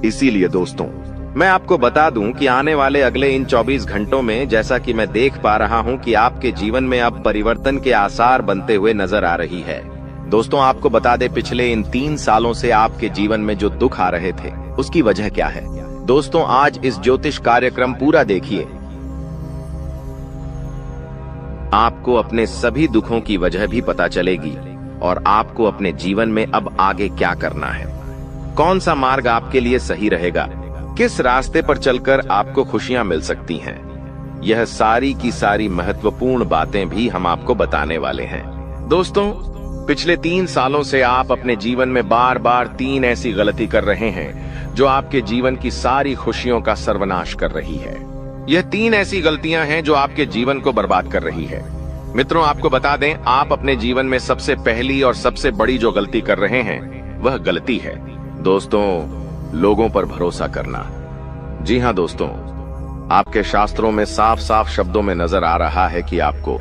इसीलिए दोस्तों, मैं आपको बता दूं कि आने वाले अगले इन 24 घंटों में, जैसा कि मैं देख पा रहा हूं कि आपके जीवन में अब परिवर्तन के आसार बनते हुए नजर आ रही है। दोस्तों, आपको बता दे, पिछले इन 3 सालों से आपके जीवन में जो दुख आ रहे थे, उसकी वजह क्या है। दोस्तों, आज इस ज्योतिष कार्यक्रम पूरा देखिए, आपको अपने सभी दुखों की वजह भी पता चलेगी और आपको अपने जीवन में अब आगे क्या करना है, कौन सा मार्ग आपके लिए सही रहेगा, किस रास्ते पर चलकर आपको खुशियां मिल सकती हैं। यह सारी की सारी महत्वपूर्ण बातें भी हम आपको बताने वाले हैं। दोस्तों, पिछले 3 सालों से आप अपने जीवन में बार बार 3 ऐसी गलती कर रहे हैं जो आपके जीवन की सारी खुशियों का सर्वनाश कर रही है। यह 3 ऐसी गलतियां हैं जो आपके जीवन को बर्बाद कर रही है। मित्रों, आपको बता दें, आप अपने जीवन में सबसे पहली और सबसे बड़ी जो गलती कर रहे हैं, वह गलती है दोस्तों, लोगों पर भरोसा करना। जी हां दोस्तों, आपके शास्त्रों में साफ साफ शब्दों में नजर आ रहा है कि आपको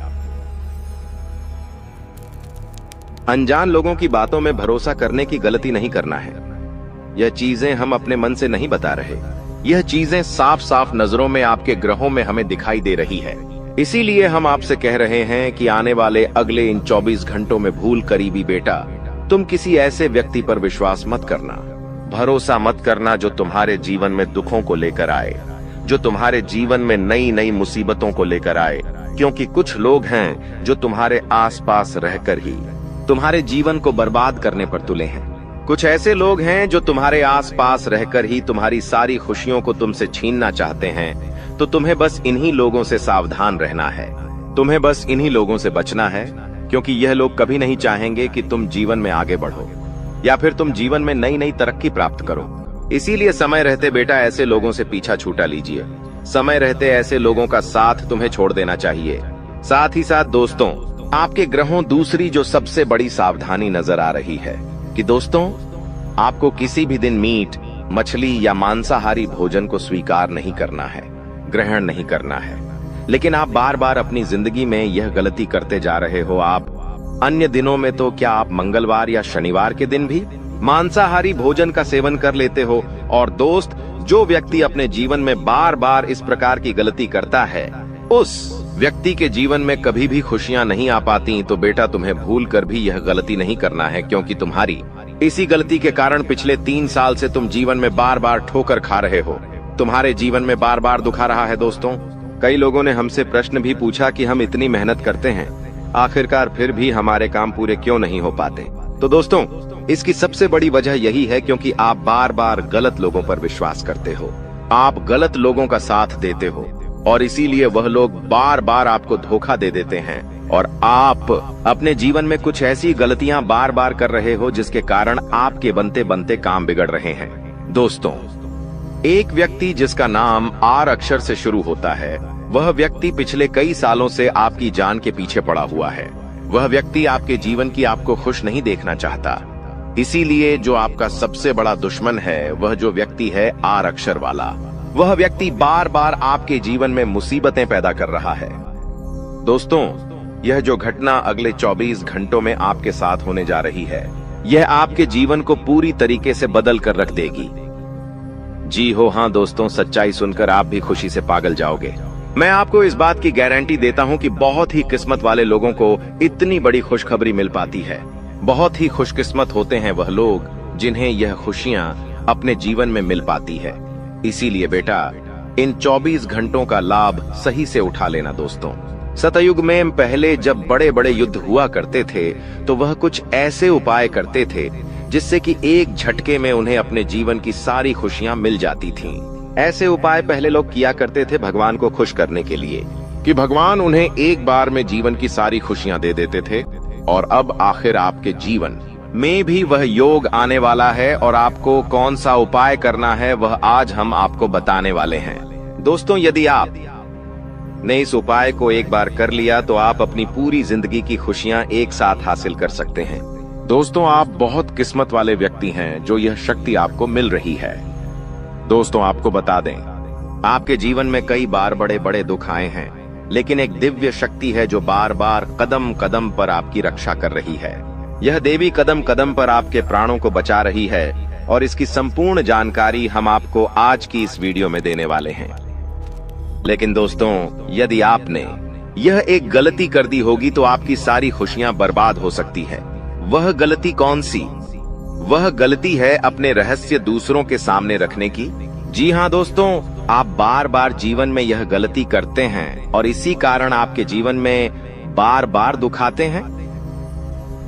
अनजान लोगों की बातों में भरोसा करने की गलती नहीं करना है। यह चीजें हम अपने मन से नहीं बता रहे, यह चीजें साफ साफ नजरों में आपके ग्रहों में हमें दिखाई दे रही है। इसीलिए हम आपसे कह रहे हैं कि आने वाले अगले इन 24 घंटों में भूल करीबी बेटा, तुम किसी ऐसे व्यक्ति पर विश्वास मत करना, भरोसा मत करना जो तुम्हारे जीवन में दुखों को लेकर आए, जो तुम्हारे जीवन में नई नई मुसीबतों को लेकर आए। क्योंकि कुछ लोग हैं जो तुम्हारे आसपास रहकर ही तुम्हारे जीवन को बर्बाद करने पर तुले हैं। कुछ ऐसे लोग हैं जो तुम्हारे आसपास रहकर ही तुम्हारी सारी खुशियों को तुमसे छीनना चाहते हैं। तो तुम्हें बस इन्हीं लोगों से सावधान रहना है, तुम्हें बस इन्हीं लोगों से बचना है, क्योंकि यह लोग कभी नहीं चाहेंगे कि तुम जीवन में आगे बढ़ो या फिर तुम जीवन में नई नई तरक्की प्राप्त करो। इसीलिए समय रहते बेटा ऐसे लोगों से पीछा छूटा लीजिए। समय रहते ऐसे लोगों का साथ तुम्हें छोड़ देना चाहिए। साथ ही साथ दोस्तों, आपके ग्रहों दूसरी जो सबसे बड़ी सावधानी नजर आ रही है कि दोस्तों, आपको किसी भी दिन मीट, मछली या मांसाहारी भोजन को स्वीकार नहीं करना है, ग्रहण नहीं करना है। लेकिन आप बार बार अपनी जिंदगी में यह गलती करते जा रहे हो। आप अन्य दिनों में तो क्या आप मंगलवार या शनिवार के दिन भी मांसाहारी भोजन का सेवन कर लेते हो। और दोस्त, जो व्यक्ति अपने जीवन में बार बार इस प्रकार की गलती करता है, उस व्यक्ति के जीवन में कभी भी खुशियां नहीं आ पाती। तो बेटा, तुम्हें भूल कर भी यह गलती नहीं करना है, क्योंकि तुम्हारी इसी गलती के कारण पिछले 3 साल से तुम जीवन में बार बार ठोकर खा रहे हो, तुम्हारे जीवन में बार बार दुख आ रहा है। दोस्तों, कई लोगों ने हमसे प्रश्न भी पूछा कि हम इतनी मेहनत करते हैं, आखिरकार फिर भी हमारे काम पूरे क्यों नहीं हो पाते। तो दोस्तों, इसकी सबसे बड़ी वजह यही है क्योंकि आप बार बार गलत लोगों पर विश्वास करते हो, आप गलत लोगों का साथ देते हो और इसीलिए वह लोग बार बार आपको धोखा दे देते हैं और आप अपने जीवन में कुछ ऐसी गलतियां बार बार कर रहे हो जिसके कारण आपके बनते बनते काम बिगड़ रहे हैं। दोस्तों, एक व्यक्ति जिसका नाम आर अक्षर से शुरू होता है, वह व्यक्ति पिछले कई सालों से आपकी जान के पीछे पड़ा हुआ है। वह व्यक्ति आपके जीवन की आपको खुश नहीं देखना चाहता। इसीलिए जो आपका सबसे बड़ा दुश्मन है, वह जो व्यक्ति है आर अक्षर वाला, वह व्यक्ति बार बार आपके जीवन में मुसीबतें पैदा कर रहा है। दोस्तों, यह जो घटना अगले 24 घंटों में आपके साथ होने जा रही है, यह आपके जीवन को पूरी तरीके से बदल कर रख देगी। जी हो हाँ दोस्तों, सच्चाई सुनकर आप भी खुशी से पागल जाओगे। मैं आपको इस बात की गारंटी देता हूं कि बहुत ही किस्मत वाले लोगों को इतनी बड़ी खुशखबरी मिल पाती है। बहुत ही खुशकिस्मत होते हैं वह लोग जिन्हें यह खुशियां अपने जीवन में मिल पाती है। इसीलिए बेटा, इन 24 घंटों का लाभ सही से उठा लेना। दोस्तों, सतयुग में पहले जब बड़े बड़े युद्ध हुआ करते थे, तो वह कुछ ऐसे उपाय करते थे जिससे कि एक झटके में उन्हें अपने जीवन की सारी खुशियां मिल जाती थीं। ऐसे उपाय पहले लोग किया करते थे भगवान को खुश करने के लिए, कि भगवान उन्हें एक बार में जीवन की सारी खुशियां दे देते थे। और अब आखिर आपके जीवन में भी वह योग आने वाला है और आपको कौन सा उपाय करना है, वह आज हम आपको बताने वाले हैं। दोस्तों, यदि आप ने इस उपाय को एक बार कर लिया तो आप अपनी पूरी जिंदगी की खुशियां एक साथ हासिल कर सकते हैं। दोस्तों, आप बहुत किस्मत वाले व्यक्ति हैं जो यह शक्ति आपको मिल रही है। दोस्तों, आपको बता दें, आपके जीवन में कई बार बड़े बड़े दुख आए हैं, लेकिन एक दिव्य शक्ति है जो बार बार कदम कदम पर आपकी रक्षा कर रही है। यह देवी कदम कदम पर आपके प्राणों को बचा रही है और इसकी संपूर्ण जानकारी हम आपको आज की इस वीडियो में देने वाले हैं। लेकिन दोस्तों, यदि आपने यह एक गलती कर दी होगी तो आपकी सारी खुशियां बर्बाद हो सकती है। वह गलती कौन सी? वह गलती है अपने रहस्य दूसरों के सामने रखने की। जी हाँ दोस्तों, आप बार बार जीवन में यह गलती करते हैं और इसी कारण आपके जीवन में बार बार दुख आते हैं।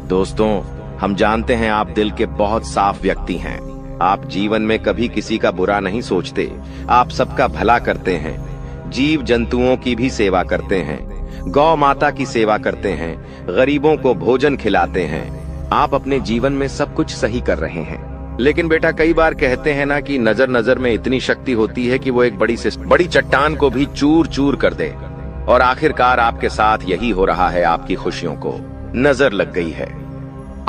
दोस्तों, हम जानते हैं आप दिल के बहुत साफ व्यक्ति हैं। आप जीवन में कभी किसी का बुरा नहीं सोचते। आप सबका भला करते हैं, जीव जंतुओं की भी सेवा करते हैं, गौ माता की सेवा करते हैं, गरीबों को भोजन खिलाते हैं। आप अपने जीवन में सब कुछ सही कर रहे हैं। लेकिन बेटा, कई बार कहते हैं ना कि नजर नजर में इतनी शक्ति होती है कि वो एक बड़ी चट्टान को भी चूर चूर कर दे। और आखिरकार आपके साथ यही हो रहा है। आपकी खुशियों को नजर लग गई है।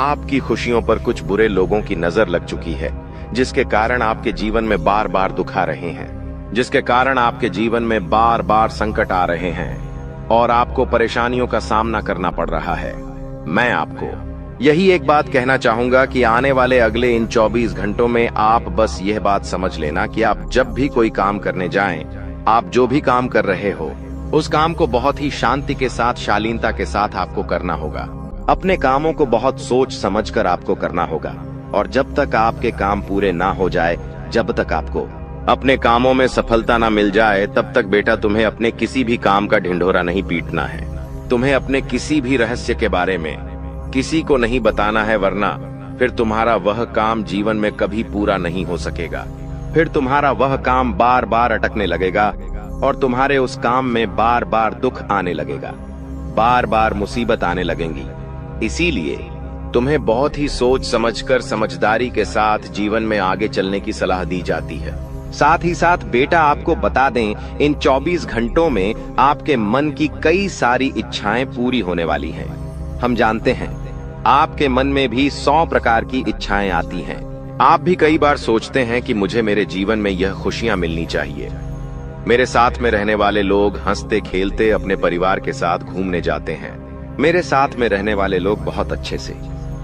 आपकी खुशियों पर कुछ बुरे लोगों की नजर लग चुकी है, जिसके कारण आपके जीवन में बार बार दुख आ रहे हैं, जिसके कारण आपके जीवन में बार बार संकट आ रहे हैं और आपको परेशानियों का सामना करना पड़ रहा है। मैं आपको यही एक बात कहना चाहूंगा कि आने वाले अगले इन 24 घंटों में आप बस यह बात समझ लेना कि आप जब भी कोई काम करने जाएं, आप जो भी काम कर रहे हो उस काम को बहुत ही शांति के साथ, शालीनता के साथ आपको करना होगा। अपने कामों को बहुत सोच समझकर आपको करना होगा और जब तक आपके काम पूरे ना हो जाए, जब तक आपको अपने कामों में सफलता ना मिल जाए, तब तक बेटा तुम्हें अपने किसी भी काम का ढिंढोरा नहीं पीटना है। तुम्हें अपने किसी भी रहस्य के बारे में किसी को नहीं बताना है, वरना फिर तुम्हारा वह काम जीवन में कभी पूरा नहीं हो सकेगा। फिर तुम्हारा वह काम बार बार अटकने लगेगा और तुम्हारे उस काम में बार बार दुख आने लगेगा, बार बार मुसीबत आने लगेंगी। इसीलिए तुम्हें बहुत ही सोच समझकर, समझदारी के साथ जीवन में आगे चलने की सलाह दी जाती है। साथ ही साथ बेटा, आपको बता दें, इन 24 घंटों में आपके मन की कई सारी इच्छाएं पूरी होने वाली हैं। हम जानते हैं आपके मन में भी 100 प्रकार की इच्छाएं आती हैं। आप भी कई बार सोचते हैं कि मुझे मेरे जीवन में यह खुशियां मिलनी चाहिए। मेरे साथ में रहने वाले लोग हंसते खेलते अपने परिवार के साथ घूमने जाते हैं। मेरे साथ में रहने वाले लोग बहुत अच्छे से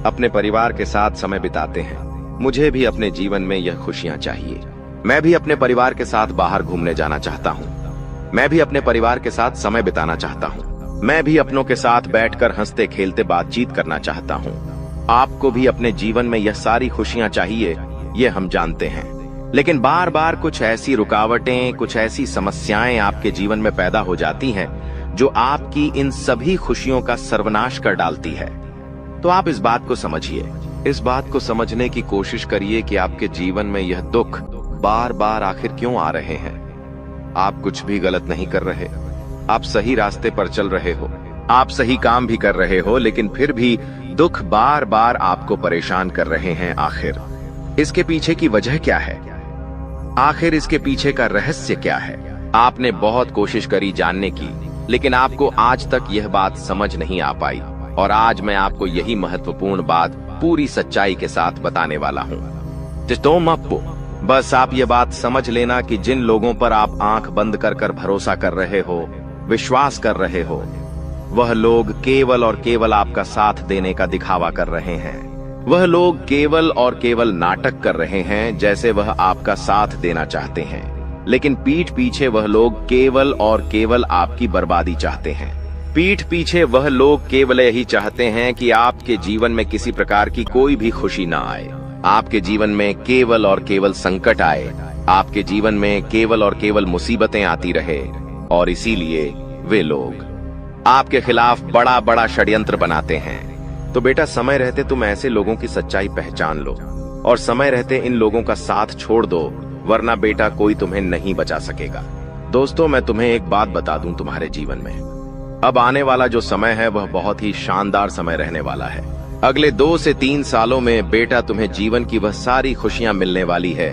अपने परिवार के साथ समय बिताते हैं। मुझे भी अपने जीवन में यह खुशियां चाहिए। मैं भी अपने परिवार के साथ बाहर घूमने जाना चाहता हूँ। मैं भी अपने परिवार के साथ समय बिताना चाहता हूँ। मैं भी अपनों के साथ बैठकर हंसते खेलते बातचीत करना चाहता हूँ। आपको भी अपने जीवन में यह सारी खुशियां चाहिए, ये हम जानते हैं। लेकिन बार बार कुछ ऐसी रुकावटें, कुछ ऐसी समस्याएं आपके जीवन में पैदा हो जाती हैं जो आपकी इन सभी खुशियों का सर्वनाश कर डालती है। तो आप इस बात को समझिए, इस बात को समझने की कोशिश करिए कि आपके जीवन में यह दुख बार बार आखिर क्यों आ रहे हैं। आप कुछ भी गलत नहीं कर रहे। आप सही रास्ते पर चल रहे हो, आप सही काम भी कर रहे हो, लेकिन फिर भी दुख बार बार आपको परेशान कर रहे हैं। आखिर इसके पीछे की वजह क्या है? आखिर इसके पीछे का रहस्य क्या है? आपने बहुत कोशिश करी जानने की, लेकिन आपको आज तक यह बात समझ नहीं आ पाई। और आज मैं आपको यही महत्वपूर्ण बात पूरी सच्चाई के साथ बताने वाला हूँ। बस आप ये बात समझ लेना कि जिन लोगों पर आप आंख बंद कर कर भरोसा कर रहे हो, विश्वास कर रहे हो, वह लोग केवल और केवल आपका साथ देने का दिखावा कर रहे हैं। वह लोग केवल और केवल नाटक कर रहे हैं जैसे वह आपका साथ देना चाहते हैं, लेकिन पीठ पीछे वह लोग केवल और केवल आपकी बर्बादी चाहते हैं। पीठ पीछे वह लोग केवल यही चाहते हैं कि आपके जीवन में किसी प्रकार की कोई भी खुशी ना आए, आपके जीवन में केवल और केवल संकट आए, आपके जीवन में केवल और केवल मुसीबतें आती रहे। और इसीलिए वे लोग आपके खिलाफ बड़ा बड़ा षड्यंत्र बनाते हैं। तो बेटा, समय रहते तुम ऐसे लोगों की सच्चाई पहचान लो और समय रहते इन लोगों का साथ छोड़ दो, वरना बेटा कोई तुम्हें नहीं बचा सकेगा। दोस्तों, मैं तुम्हें एक बात बता दूं, तुम्हारे जीवन में अब आने वाला जो समय है वह बहुत ही शानदार समय रहने वाला है। अगले 2 से 3 सालों में बेटा तुम्हें जीवन की वह सारी खुशियां मिलने वाली है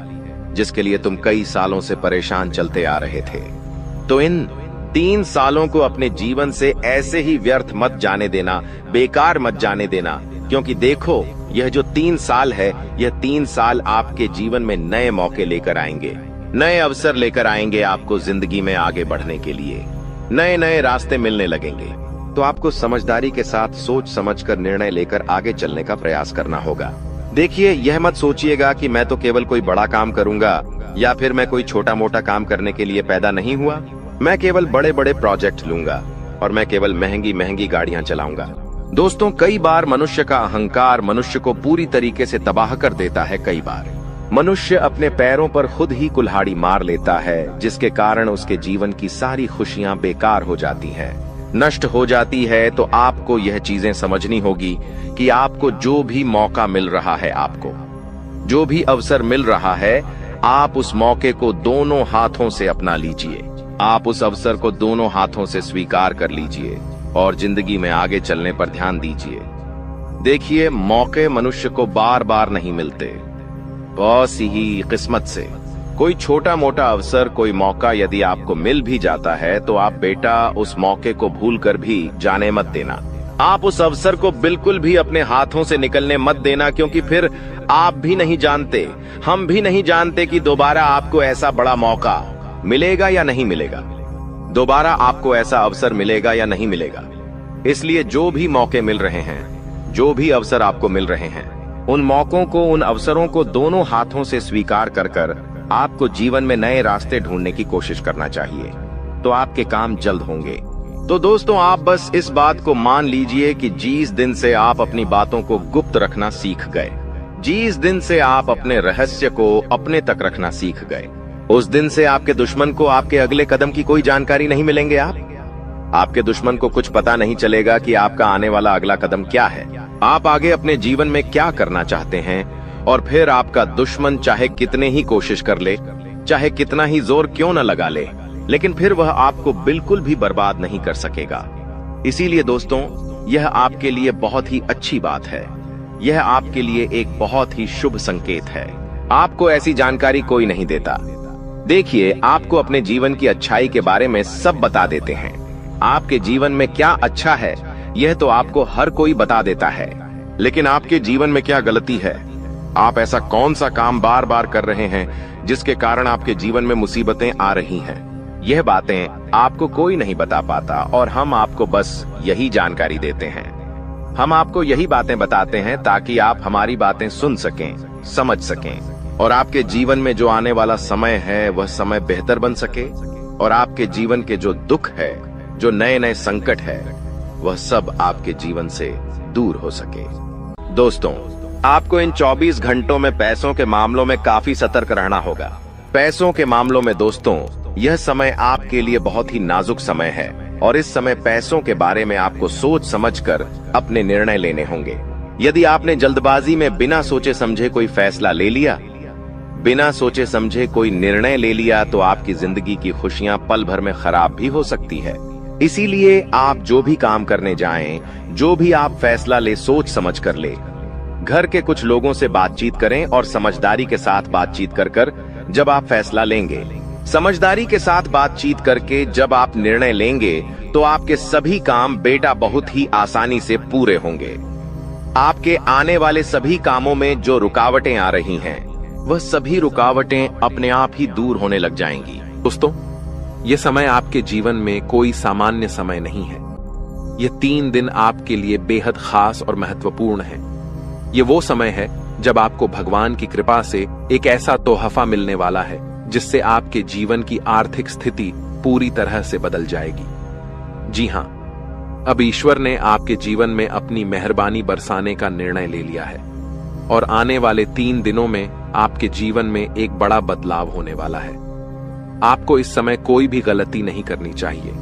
जिसके लिए तुम कई सालों से परेशान चलते आ रहे थे। तो इन 3 सालों को अपने जीवन से ऐसे ही व्यर्थ मत जाने देना, बेकार मत जाने देना, क्योंकि देखो यह जो 3 साल है, यह 3 साल आपके जीवन में नए मौके लेकर आएंगे, नए अवसर लेकर आएंगे आपको जिंदगी में आगे बढ़ने के लिए, नए नए रास्ते मिलने लगेंगे। तो आपको समझदारी के साथ सोच समझकर निर्णय लेकर आगे चलने का प्रयास करना होगा। देखिए, यह मत सोचिएगा कि मैं तो केवल कोई बड़ा काम करूंगा या फिर मैं कोई छोटा मोटा काम करने के लिए पैदा नहीं हुआ। मैं केवल बड़े बड़े प्रोजेक्ट लूंगा और मैं केवल महंगी महंगी गाड़ियां चलाऊंगा। दोस्तों, कई बार मनुष्य का अहंकार मनुष्य को पूरी तरीके से तबाह कर देता है। कई बार मनुष्य अपने पैरों पर खुद ही कुल्हाड़ी मार लेता है, जिसके कारण उसके जीवन की सारी खुशियां बेकार हो जाती हैं, नष्ट हो जाती है। तो आपको यह चीजें समझनी होगी कि आपको जो भी मौका मिल रहा है, आपको जो भी अवसर मिल रहा है, आप उस मौके को दोनों हाथों से अपना लीजिए। आप उस अवसर को दोनों हाथों से स्वीकार कर लीजिए और जिंदगी में आगे चलने पर ध्यान दीजिए। देखिए, मौके मनुष्य को बार बार नहीं मिलते, बहुत ही किस्मत से। कोई छोटा मोटा अवसर, कोई मौका यदि आपको मिल भी जाता है तो आप बेटा उस मौके को भूलकर भी जाने मत देना। आप उस अवसर को बिल्कुल भी अपने हाथों से निकलने मत देना, क्योंकि फिर आप भी नहीं जानते, हम भी नहीं जानते कि दोबारा आपको ऐसा बड़ा मौका मिलेगा या नहीं मिलेगा, दोबारा आपको ऐसा अवसर मिलेगा या नहीं मिलेगा। इसलिए जो भी मौके मिल रहे हैं, जो भी अवसर आपको मिल रहे हैं, उन मौकों को, उन अवसरों को दोनों हाथों से स्वीकार कर आपको जीवन में नए रास्ते ढूंढने की कोशिश करना चाहिए। तो आपके काम जल्द होंगे। तो दोस्तों, आप बस इस बात को मान लीजिए कि जिस दिन से आप अपनी बातों को गुप्त रखना सीख गए, जिस दिन से आप अपने रहस्य को अपने तक रखना सीख गए, उस दिन से आपके दुश्मन को आपके अगले कदम की कोई जानकारी नहीं मिलेंगे। आपके दुश्मन को कुछ पता नहीं चलेगा कि आपका आने वाला अगला कदम क्या है, आप आगे अपने जीवन में क्या करना चाहते हैं। और फिर आपका दुश्मन चाहे कितने ही कोशिश कर ले, चाहे कितना ही जोर क्यों न लगा ले, लेकिन फिर वह आपको बिल्कुल भी बर्बाद नहीं कर सकेगा। इसीलिए दोस्तों, यह आपके लिए बहुत ही अच्छी बात है, यह आपके लिए एक बहुत ही शुभ संकेत है। आपको ऐसी जानकारी कोई नहीं देता। देखिए, आपको अपने जीवन की अच्छाई के बारे में सब बता देते हैं। आपके जीवन में क्या अच्छा है, यह तो आपको हर कोई बता देता है, लेकिन आपके जीवन में क्या गलती है, आप ऐसा कौन सा काम बार बार कर रहे हैं जिसके कारण आपके जीवन में मुसीबतें आ रही हैं, यह बातें आपको कोई नहीं बता पाता और हम आपको बस यही जानकारी देते हैं। हम आपको यही बातें बताते हैं ताकि आप हमारी बातें सुन सकें, समझ सकें और आपके जीवन में जो आने वाला समय है वह समय बेहतर बन सके और आपके जीवन के जो दुख है, जो नए नए संकट है, वह सब आपके जीवन से दूर हो सके। दोस्तों, आपको इन 24 घंटों में पैसों के मामलों में काफी सतर्क रहना होगा। पैसों के मामलों में दोस्तों, यह समय आपके लिए बहुत ही नाजुक समय है और इस समय पैसों के बारे में आपको सोच समझकर अपने निर्णय लेने होंगे। यदि आपने जल्दबाजी में बिना सोचे समझे कोई फैसला ले लिया, बिना सोचे समझे कोई निर्णय ले लिया, तो आपकी जिंदगी की खुशियां पल भर में खराब भी हो सकती है। इसीलिए आप जो भी काम करने जाएं, जो भी आप फैसला ले, सोच समझ कर ले। घर के कुछ लोगों से बातचीत करें और समझदारी के साथ बातचीत कर जब आप फैसला लेंगे, समझदारी के साथ बातचीत करके जब आप निर्णय लेंगे, तो आपके सभी काम बेटा बहुत ही आसानी से पूरे होंगे। आपके आने वाले सभी कामों में जो रुकावटें आ रही हैं, वह सभी रुकावटें अपने आप ही दूर होने लग जाएंगी। दोस्तों, यह समय आपके जीवन में कोई सामान्य समय नहीं है। यह 3 दिन आपके लिए बेहद खास और महत्वपूर्ण है। ये वो समय है जब आपको भगवान की कृपा से एक ऐसा तोहफा मिलने वाला है जिससे आपके जीवन की आर्थिक स्थिति पूरी तरह से बदल जाएगी। जी हां, अब ईश्वर ने आपके जीवन में अपनी मेहरबानी बरसाने का निर्णय ले लिया है और आने वाले 3 दिनों में आपके जीवन में एक बड़ा बदलाव होने वाला है। आपको इस समय कोई भी गलती नहीं करनी चाहिए,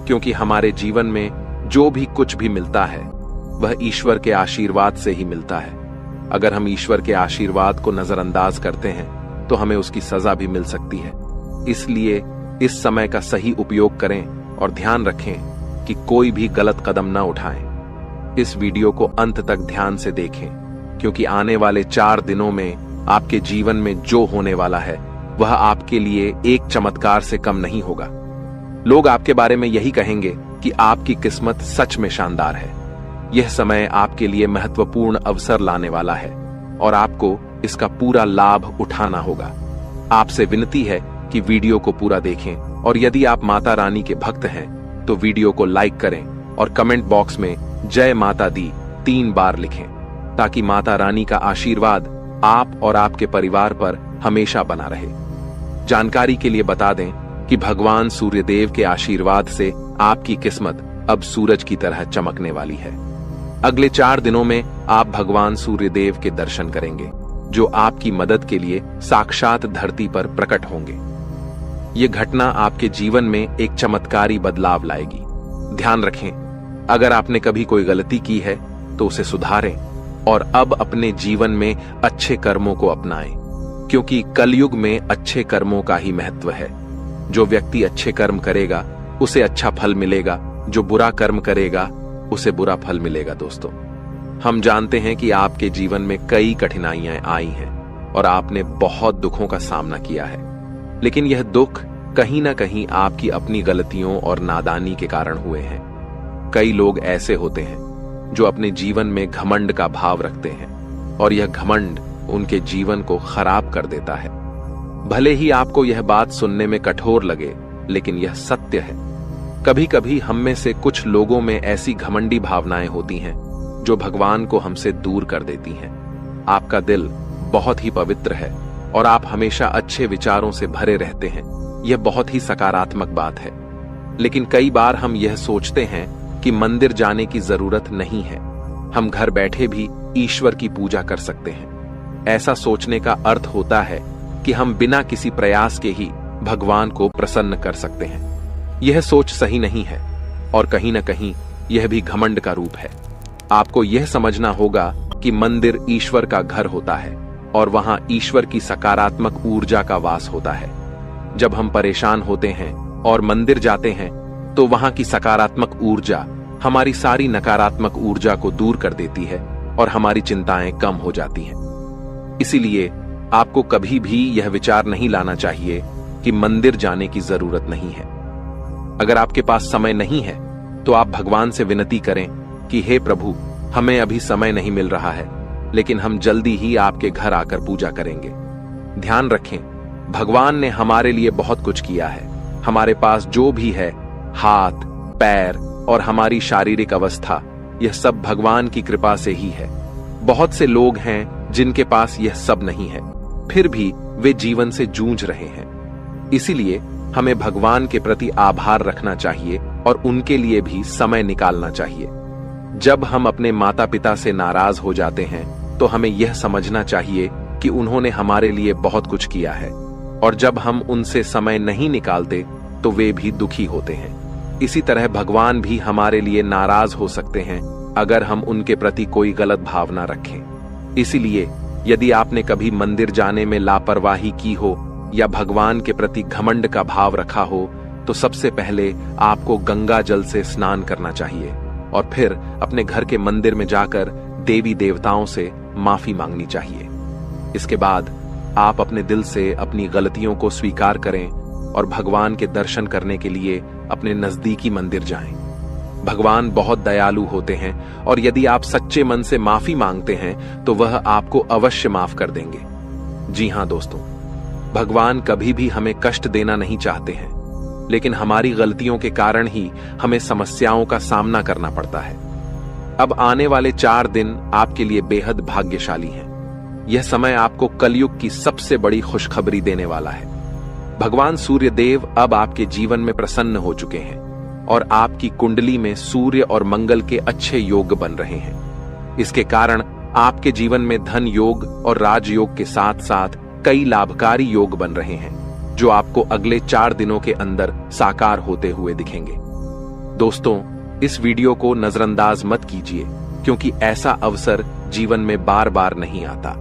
क्योंकि हमारे जीवन में जो भी कुछ भी मिलता है वह ईश्वर के आशीर्वाद से ही मिलता है। अगर हम ईश्वर के आशीर्वाद को नजरअंदाज करते हैं तो हमें उसकी सजा भी मिल सकती है। इसलिए इस समय का सही उपयोग करें और ध्यान रखें कि कोई भी गलत कदम न उठाएं। इस वीडियो को अंत तक ध्यान से देखें, क्योंकि आने वाले 4 दिनों में आपके जीवन में जो होने वाला है वह आपके लिए एक चमत्कार से कम नहीं होगा। लोग आपके बारे में यही कहेंगे कि आपकी किस्मत सच में शानदार है। यह समय आपके लिए महत्वपूर्ण अवसर लाने वाला है और आपको इसका पूरा लाभ उठाना होगा। आपसे विनती है कि वीडियो को पूरा देखें और यदि आप माता रानी के भक्त हैं तो वीडियो को लाइक करें और कमेंट बॉक्स में जय माता दी 3 बार लिखें, ताकि माता रानी का आशीर्वाद आप और आपके परिवार पर हमेशा बना रहे। जानकारी के लिए बता दें कि भगवान सूर्यदेव के आशीर्वाद से आपकी किस्मत अब सूरज की तरह चमकने वाली है। अगले 4 दिनों में आप भगवान सूर्यदेव के दर्शन करेंगे, जो आपकी मदद के लिए साक्षात धरती पर प्रकट होंगे। ये घटना आपके जीवन में एक चमत्कारी बदलाव लाएगी। ध्यान रखें, अगर आपने कभी कोई गलती की है तो उसे सुधारें और अब अपने जीवन में अच्छे कर्मों को अपनाएं, क्योंकि कलयुग में अच्छे कर्मों का ही महत्व है। जो व्यक्ति अच्छे कर्म करेगा उसे अच्छा फल मिलेगा, जो बुरा कर्म करेगा उसे बुरा फल मिलेगा। दोस्तों, हम जानते हैं कि आपके जीवन में कई कठिनाइयां आई हैं और आपने बहुत दुखों का सामना किया है, लेकिन यह दुख कहीं ना कहीं आपकी अपनी गलतियों और नादानी के कारण हुए हैं। कई लोग ऐसे होते हैं जो अपने जीवन में घमंड का भाव रखते हैं और यह घमंड उनके जीवन को खराब कर देता है। भले ही आपको यह बात सुनने में कठोर लगे, लेकिन यह सत्य है। कभी कभी हम में से कुछ लोगों में ऐसी घमंडी भावनाएं होती हैं जो भगवान को हमसे दूर कर देती हैं। आपका दिल बहुत ही पवित्र है और आप हमेशा अच्छे विचारों से भरे रहते हैं। यह बहुत ही सकारात्मक बात है, लेकिन कई बार हम यह सोचते हैं कि मंदिर जाने की जरूरत नहीं है, हम घर बैठे भी ईश्वर की पूजा कर सकते हैं। ऐसा सोचने का अर्थ होता है कि हम बिना किसी प्रयास के ही भगवान को प्रसन्न कर सकते हैं। यह सोच सही नहीं है और कहीं ना कहीं यह भी घमंड का रूप है। आपको यह समझना होगा कि मंदिर ईश्वर का घर होता है और वहां ईश्वर की सकारात्मक ऊर्जा का वास होता है। जब हम परेशान होते हैं और मंदिर जाते हैं तो वहां की सकारात्मक ऊर्जा हमारी सारी नकारात्मक ऊर्जा को दूर कर देती है और हमारी चिंताएं कम हो जाती हैं। इसीलिए आपको कभी भी यह विचार नहीं लाना चाहिए कि मंदिर जाने की जरूरत नहीं है। अगर आपके पास समय नहीं है तो आप भगवान से विनती करें कि हे प्रभु, हमें अभी समय नहीं मिल रहा है, लेकिन हम जल्दी ही आपके घर आकर पूजा करेंगे। ध्यान रखें, भगवान ने हमारे लिए बहुत कुछ किया है। हमारे पास जो भी है, हाथ, पैर और हमारी शारीरिक अवस्था, यह सब भगवान की कृपा से ही है। बहुत से लोग हैं जिनके पास यह सब नहीं है, फिर भी वे जीवन से जूझ रहे हैं। इसीलिए हमें भगवान के प्रति आभार रखना चाहिए और उनके लिए भी समय निकालना चाहिए। जब हम अपने माता पिता से नाराज हो जाते हैं तो हमें यह समझना चाहिए कि उन्होंने हमारे लिए बहुत कुछ किया है, और जब हम उनसे समय नहीं निकालते तो वे भी दुखी होते हैं। इसी तरह भगवान भी हमारे लिए नाराज हो सकते हैं अगर हम उनके प्रति कोई गलत भावना रखें। इसीलिए यदि आपने कभी मंदिर जाने में लापरवाही की हो या भगवान के प्रति घमंड का भाव रखा हो, तो सबसे पहले आपको गंगा जल से स्नान करना चाहिए और फिर अपने घर के मंदिर में जाकर देवी देवताओं से माफी मांगनी चाहिए। इसके बाद आप अपने दिल से अपनी गलतियों को स्वीकार करें और भगवान के दर्शन करने के लिए अपने नजदीकी मंदिर जाएं। भगवान बहुत दयालु होते हैं और यदि आप सच्चे मन से माफी मांगते हैं तो वह आपको अवश्य माफ कर देंगे। जी हां दोस्तों, भगवान कभी भी हमें कष्ट देना नहीं चाहते हैं, लेकिन हमारी गलतियों के कारण ही हमें समस्याओं का सामना करना पड़ता है। अब आने वाले 4 दिन आपके लिए बेहद भाग्यशाली हैं। यह समय आपको कलयुग की सबसे बड़ी खुशखबरी देने वाला है। भगवान सूर्यदेव अब आपके जीवन में प्रसन्न हो चुके हैं और आपकी कुंडली में सूर्य और मंगल के अच्छे योग बन रहे हैं। इसके कारण आपके जीवन में धन योग और राजयोग के साथ साथ कई लाभकारी योग बन रहे हैं, जो आपको अगले 4 दिनों के अंदर साकार होते हुए दिखेंगे। दोस्तों, इस वीडियो को नजरअंदाज मत कीजिए, क्योंकि ऐसा अवसर जीवन में बार बार नहीं आता।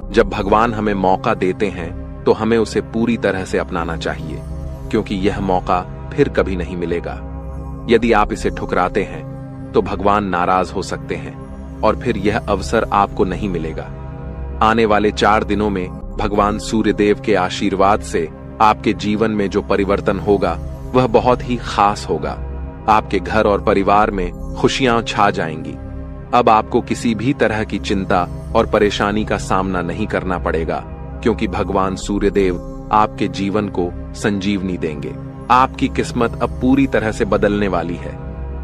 जब भगवान हमें मौका देते हैं तो हमें उसे पूरी तरह से अपनाना चाहिए, क्योंकि यह मौका फिर कभी नहीं मिलेगा। यदि आप इसे ठुकराते हैं तो भगवान नाराज हो सकते हैं और फिर यह अवसर आपको नहीं मिलेगा। आने वाले 4 दिनों में भगवान सूर्यदेव के आशीर्वाद से आपके जीवन में जो परिवर्तन होगा वह बहुत ही खास होगा। आपके घर और परिवार में खुशियां छा जाएंगी। अब आपको किसी भी तरह की चिंता और परेशानी का सामना नहीं करना पड़ेगा, क्योंकि भगवान सूर्यदेव आपके जीवन को संजीवनी देंगे। आपकी किस्मत अब पूरी तरह से बदलने वाली है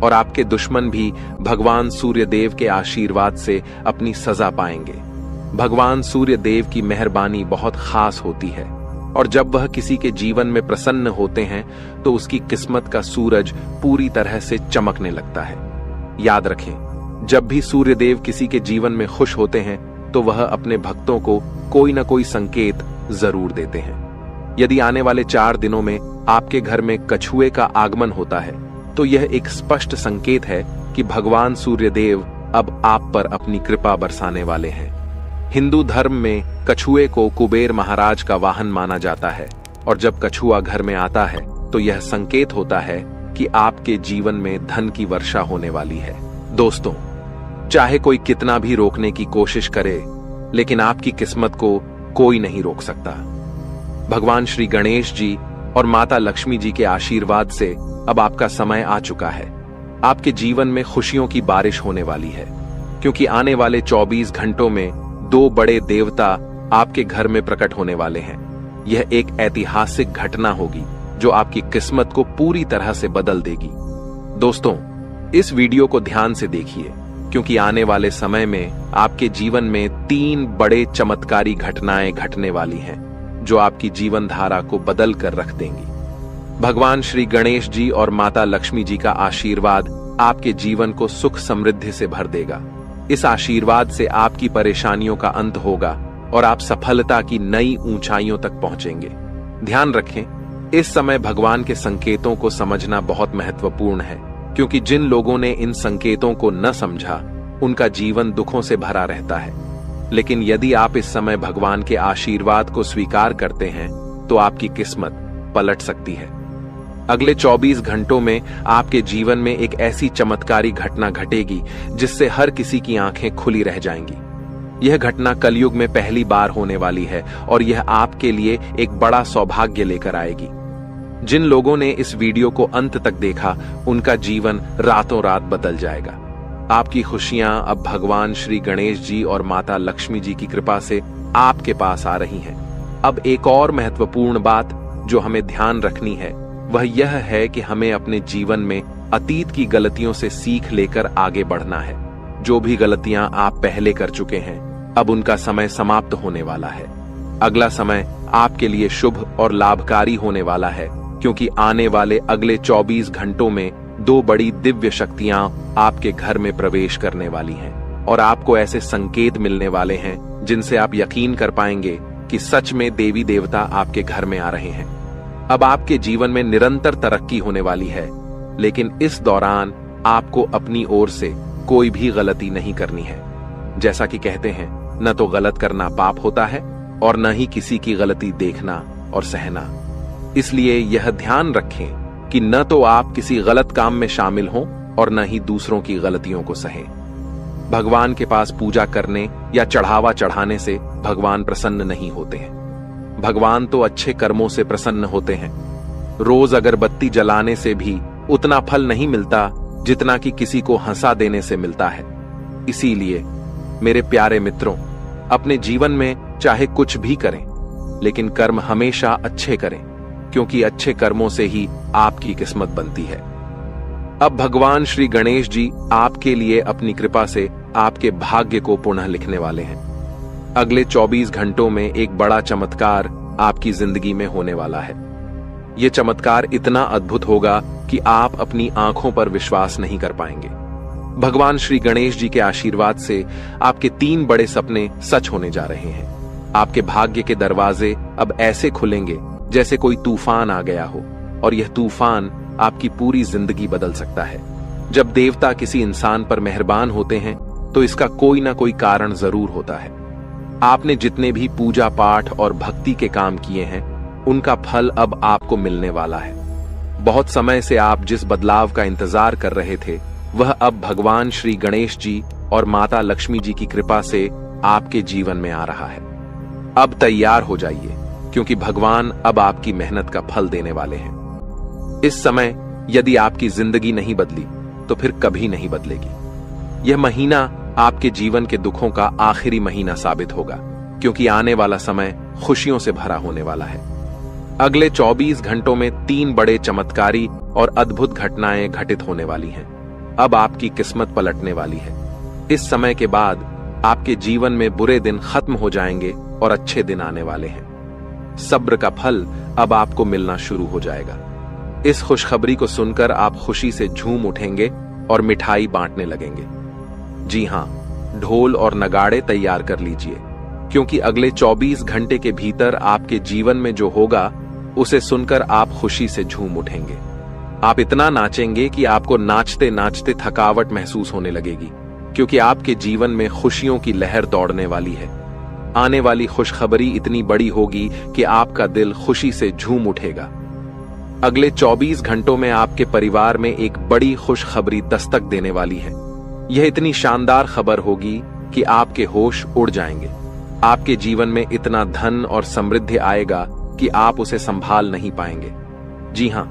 और आपके दुश्मन भी भगवान सूर्यदेव के आशीर्वाद से अपनी सजा पाएंगे। भगवान सूर्यदेव की मेहरबानी बहुत खास होती है और जब वह किसी के जीवन में प्रसन्न होते हैं तो उसकी किस्मत का सूरज पूरी तरह से चमकने लगता है। याद रखें, जब भी सूर्यदेव किसी के जीवन में खुश होते हैं तो वह अपने भक्तों को कोई न कोई संकेत जरूर देते हैं। यदि आने वाले 4 दिनों में आपके घर में कछुए का आगमन होता है तो यह एक स्पष्ट संकेत है कि भगवान सूर्यदेव अब आप पर अपनी कृपा बरसाने वाले हैं। हिंदू धर्म में कछुए को कुबेर महाराज का वाहन माना जाता है और जब कछुआ घर में आता है तो यह संकेत होता है कि आपके जीवन में धन की वर्षा होने वाली है। दोस्तों, चाहे कोई कितना भी रोकने की कोशिश करे, लेकिन आपकी किस्मत को कोई नहीं रोक सकता। भगवान श्री गणेश जी और माता लक्ष्मी जी के आशीर्वाद से अब आपका समय आ चुका है। आपके जीवन में खुशियों की बारिश होने वाली है, क्योंकि आने वाले 24 घंटों में 2 बड़े देवता आपके घर में प्रकट होने वाले हैं। यह एक ऐतिहासिक घटना होगी जो आपकी किस्मत को पूरी तरह से बदल देगी। दोस्तों, इस वीडियो को ध्यान से देखिए, क्योंकि आने वाले समय में आपके जीवन में 3 बड़े चमत्कारी घटनाएं घटने वाली हैं जो आपकी जीवन धारा को बदल कर रख देंगी। भगवान श्री गणेश जी और माता लक्ष्मी जी का आशीर्वाद आपके जीवन को सुख समृद्धि से भर देगा। इस आशीर्वाद से आपकी परेशानियों का अंत होगा और आप सफलता की नई ऊंचाइयों तक पहुंचेंगे। ध्यान रखें, इस समय भगवान के संकेतों को समझना बहुत महत्वपूर्ण है, क्योंकि जिन लोगों ने इन संकेतों को न समझा उनका जीवन दुखों से भरा रहता है। लेकिन यदि आप इस समय भगवान के आशीर्वाद को स्वीकार करते हैं तो आपकी किस्मत पलट सकती है। अगले 24 घंटों में आपके जीवन में एक ऐसी चमत्कारी घटना घटेगी जिससे हर किसी की आंखें खुली रह जाएंगी। यह घटना कलयुग में पहली बार होने वाली है और यह आपके लिए एक बड़ा सौभाग्य लेकर आएगी। जिन लोगों ने इस वीडियो को अंत तक देखा उनका जीवन रातों रात बदल जाएगा। आपकी खुशियां अब भगवान श्री गणेश जी और माता लक्ष्मी जी की कृपा से आपके पास आ रही हैं। अब एक और महत्वपूर्ण बात जो हमें ध्यान रखनी है वह यह है कि हमें अपने जीवन में अतीत की गलतियों से सीख लेकर आगे बढ़ना है। जो भी गलतियां आप पहले कर चुके हैं अब उनका समय समाप्त होने वाला है। अगला समय आपके लिए शुभ और लाभकारी होने वाला है, क्योंकि आने वाले अगले 24 घंटों में 2 बड़ी दिव्य शक्तियां आपके घर में प्रवेश करने वाली हैं और आपको ऐसे संकेत मिलने वाले हैं जिनसे आप यकीन कर पाएंगे कि सच में देवी देवता आपके घर में आ रहे हैं। अब आपके जीवन में निरंतर तरक्की होने वाली है, लेकिन इस दौरान आपको अपनी ओर से कोई भी गलती नहीं करनी है। जैसा कि कहते हैं, न तो गलत करना पाप होता है और न ही किसी की गलती देखना और सहना। इसलिए यह ध्यान रखें कि न तो आप किसी गलत काम में शामिल हों और न ही दूसरों की गलतियों को सहें। भगवान के पास पूजा करने या चढ़ावा चढ़ाने से भगवान प्रसन्न नहीं होते हैं। भगवान तो अच्छे कर्मों से प्रसन्न होते हैं। रोज अगरबत्ती जलाने से भी उतना फल नहीं मिलता जितना कि किसी को हंसा देने से मिलता है। इसीलिए मेरे प्यारे मित्रों, अपने जीवन में चाहे कुछ भी करें, लेकिन कर्म हमेशा अच्छे करें, क्योंकि अच्छे कर्मों से ही आपकी किस्मत बनती है। अब भगवान श्री गणेश जी आपके लिए अपनी कृपा से आपके भाग्य को पुनः लिखने वाले हैं। अगले 24 घंटों में एक बड़ा चमत्कार आपकी जिंदगी में होने वाला है। यह चमत्कार इतना अद्भुत होगा कि आप अपनी आंखों पर विश्वास नहीं कर पाएंगे। भगवान श्री गणेश जी के आशीर्वाद से आपके 3 बड़े सपने सच होने जा रहे हैं। आपके भाग्य के दरवाजे अब ऐसे खुलेंगे जैसे कोई तूफान आ गया हो, और यह तूफान आपकी पूरी जिंदगी बदल सकता है। जब देवता किसी इंसान पर मेहरबान होते हैं तो इसका कोई ना कोई कारण जरूर होता है। आपने जितने भी पूजा पाठ और भक्ति के काम किए हैं उनका फल अब आपको मिलने वाला है। बहुत समय से आप जिस बदलाव का इंतजार कर रहे थे वह अब भगवान श्री गणेश जी और माता लक्ष्मी जी की कृपा से आपके जीवन में आ रहा है। अब तैयार हो जाइए, क्योंकि भगवान अब आपकी मेहनत का फल देने वाले हैं। इस समय यदि आपकी जिंदगी नहीं बदली तो फिर कभी नहीं बदलेगी। यह महीना आपके जीवन के दुखों का आखिरी महीना साबित होगा, क्योंकि आने वाला समय खुशियों से भरा होने वाला है। अगले 24 घंटों में 3 बड़े चमत्कारी और अद्भुत घटनाएं घटित होने वाली हैं। अब आपकी किस्मत पलटने वाली है। इस समय के बाद आपके जीवन में बुरे दिन खत्म हो जाएंगे और अच्छे दिन आने वाले हैं। सब्र का फल अब आपको मिलना शुरू हो जाएगा। इस खुशखबरी को सुनकर आप खुशी से झूम उठेंगे और मिठाई बांटने लगेंगे। जी हां, ढोल और नगाड़े तैयार कर लीजिए, क्योंकि अगले 24 घंटे के भीतर आपके जीवन में जो होगा उसे सुनकर आप खुशी से झूम उठेंगे। आप इतना नाचेंगे कि आपको नाचते नाचते थकावट महसूस होने लगेगी, क्योंकि आपके जीवन में खुशियों की लहर दौड़ने वाली है। आने वाली खुशखबरी इतनी बड़ी होगी कि आपका दिल खुशी से झूम उठेगा। अगले 24 घंटों में आपके परिवार में एक बड़ी खुशखबरी दस्तक देने वाली है। यह इतनी शानदार खबर होगी कि आपके होश उड़ जाएंगे। आपके जीवन में इतना धन और समृद्धि आएगा कि आप उसे संभाल नहीं पाएंगे। जी हां,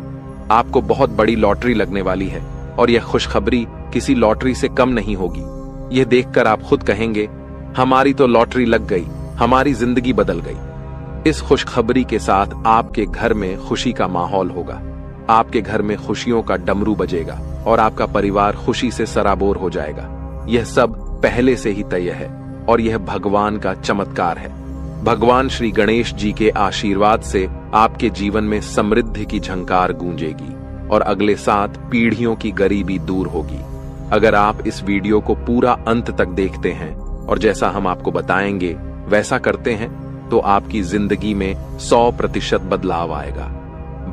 आपको बहुत बड़ी लॉटरी लगने वाली है और यह खुशखबरी किसी लॉटरी से कम नहीं होगी। यह देखकर आप खुद कहेंगे, हमारी तो लॉटरी लग गई, हमारी जिंदगी बदल गई। इस खुशखबरी के साथ आपके घर में खुशी का माहौल होगा। आपके घर में खुशियों का डमरू बजेगा और आपका परिवार खुशी से सराबोर हो जाएगा। यह सब पहले से ही तय है और यह भगवान का चमत्कार है। भगवान श्री गणेश जी के आशीर्वाद से आपके जीवन में समृद्धि की झंकार गूंजेगी और अगले 7 पीढ़ियों की गरीबी दूर होगी। अगर आप इस वीडियो को पूरा अंत तक देखते हैं और जैसा हम आपको बताएंगे वैसा करते हैं, तो आपकी जिंदगी में 100% बदलाव आएगा।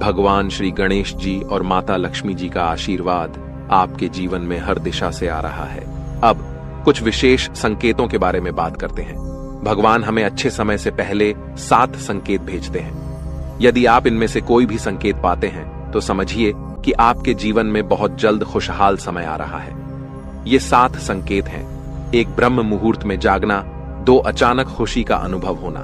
भगवान श्री गणेश जी और माता लक्ष्मी जी का आशीर्वाद आपके जीवन में हर दिशा से आ रहा है। अब कुछ विशेष संकेतों के बारे में बात करते हैं। भगवान हमें अच्छे समय से पहले 7 संकेत भेजते हैं। यदि आप इनमें से कोई भी संकेत पाते हैं तो समझिए कि आपके जीवन में बहुत जल्द खुशहाल समय आ रहा है। ये 7 संकेत हैं। 1 ब्रह्म मुहूर्त में जागना, 2 अचानक खुशी का अनुभव होना,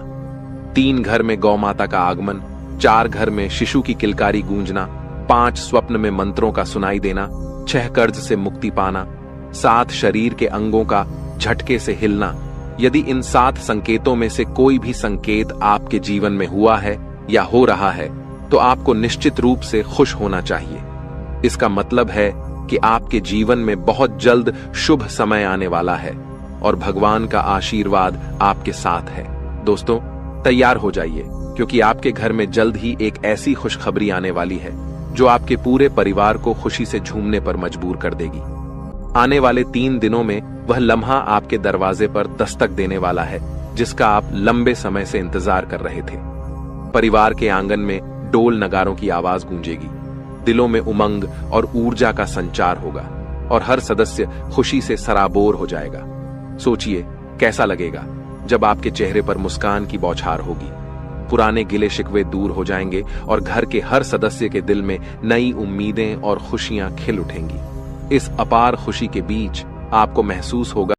3 घर में गौ माता का आगमन, 4 घर में शिशु की किलकारी गूंजना, 5 स्वप्न में मंत्रों का सुनाई देना, 6 कर्ज से मुक्ति पाना, 7 शरीर के अंगों का झटके से हिलना। यदि इन 7 संकेतों में से कोई भी संकेत आपके जीवन में हुआ है या हो रहा है तो आपको निश्चित रूप से खुश होना चाहिए। इसका मतलब है कि आपके जीवन में बहुत जल्द शुभ समय आने वाला है और भगवान का आशीर्वाद आपके साथ है। दोस्तों, तैयार हो जाइए, क्योंकि आपके घर में जल्द ही एक ऐसी खुशखबरी आने वाली है जो आपके पूरे परिवार को खुशी से झूमने पर मजबूर कर देगी। आने वाले 3 दिनों में वह लम्हा आपके दरवाजे पर दस्तक देने वाला है जिसका आप लंबे समय से इंतजार कर रहे थे। परिवार के आंगन में ढोल नगारों की आवाज गूंजेगी, दिलों में उमंग और ऊर्जा का संचार होगा और हर सदस्य खुशी से सराबोर हो जाएगा। सोचिए कैसा लगेगा जब आपके चेहरे पर मुस्कान की बौछार होगी। पुराने गिले शिकवे दूर हो जाएंगे और घर के हर सदस्य के दिल में नई उम्मीदें और खुशियां खिल उठेंगी। इस अपार खुशी के बीच आपको महसूस होगा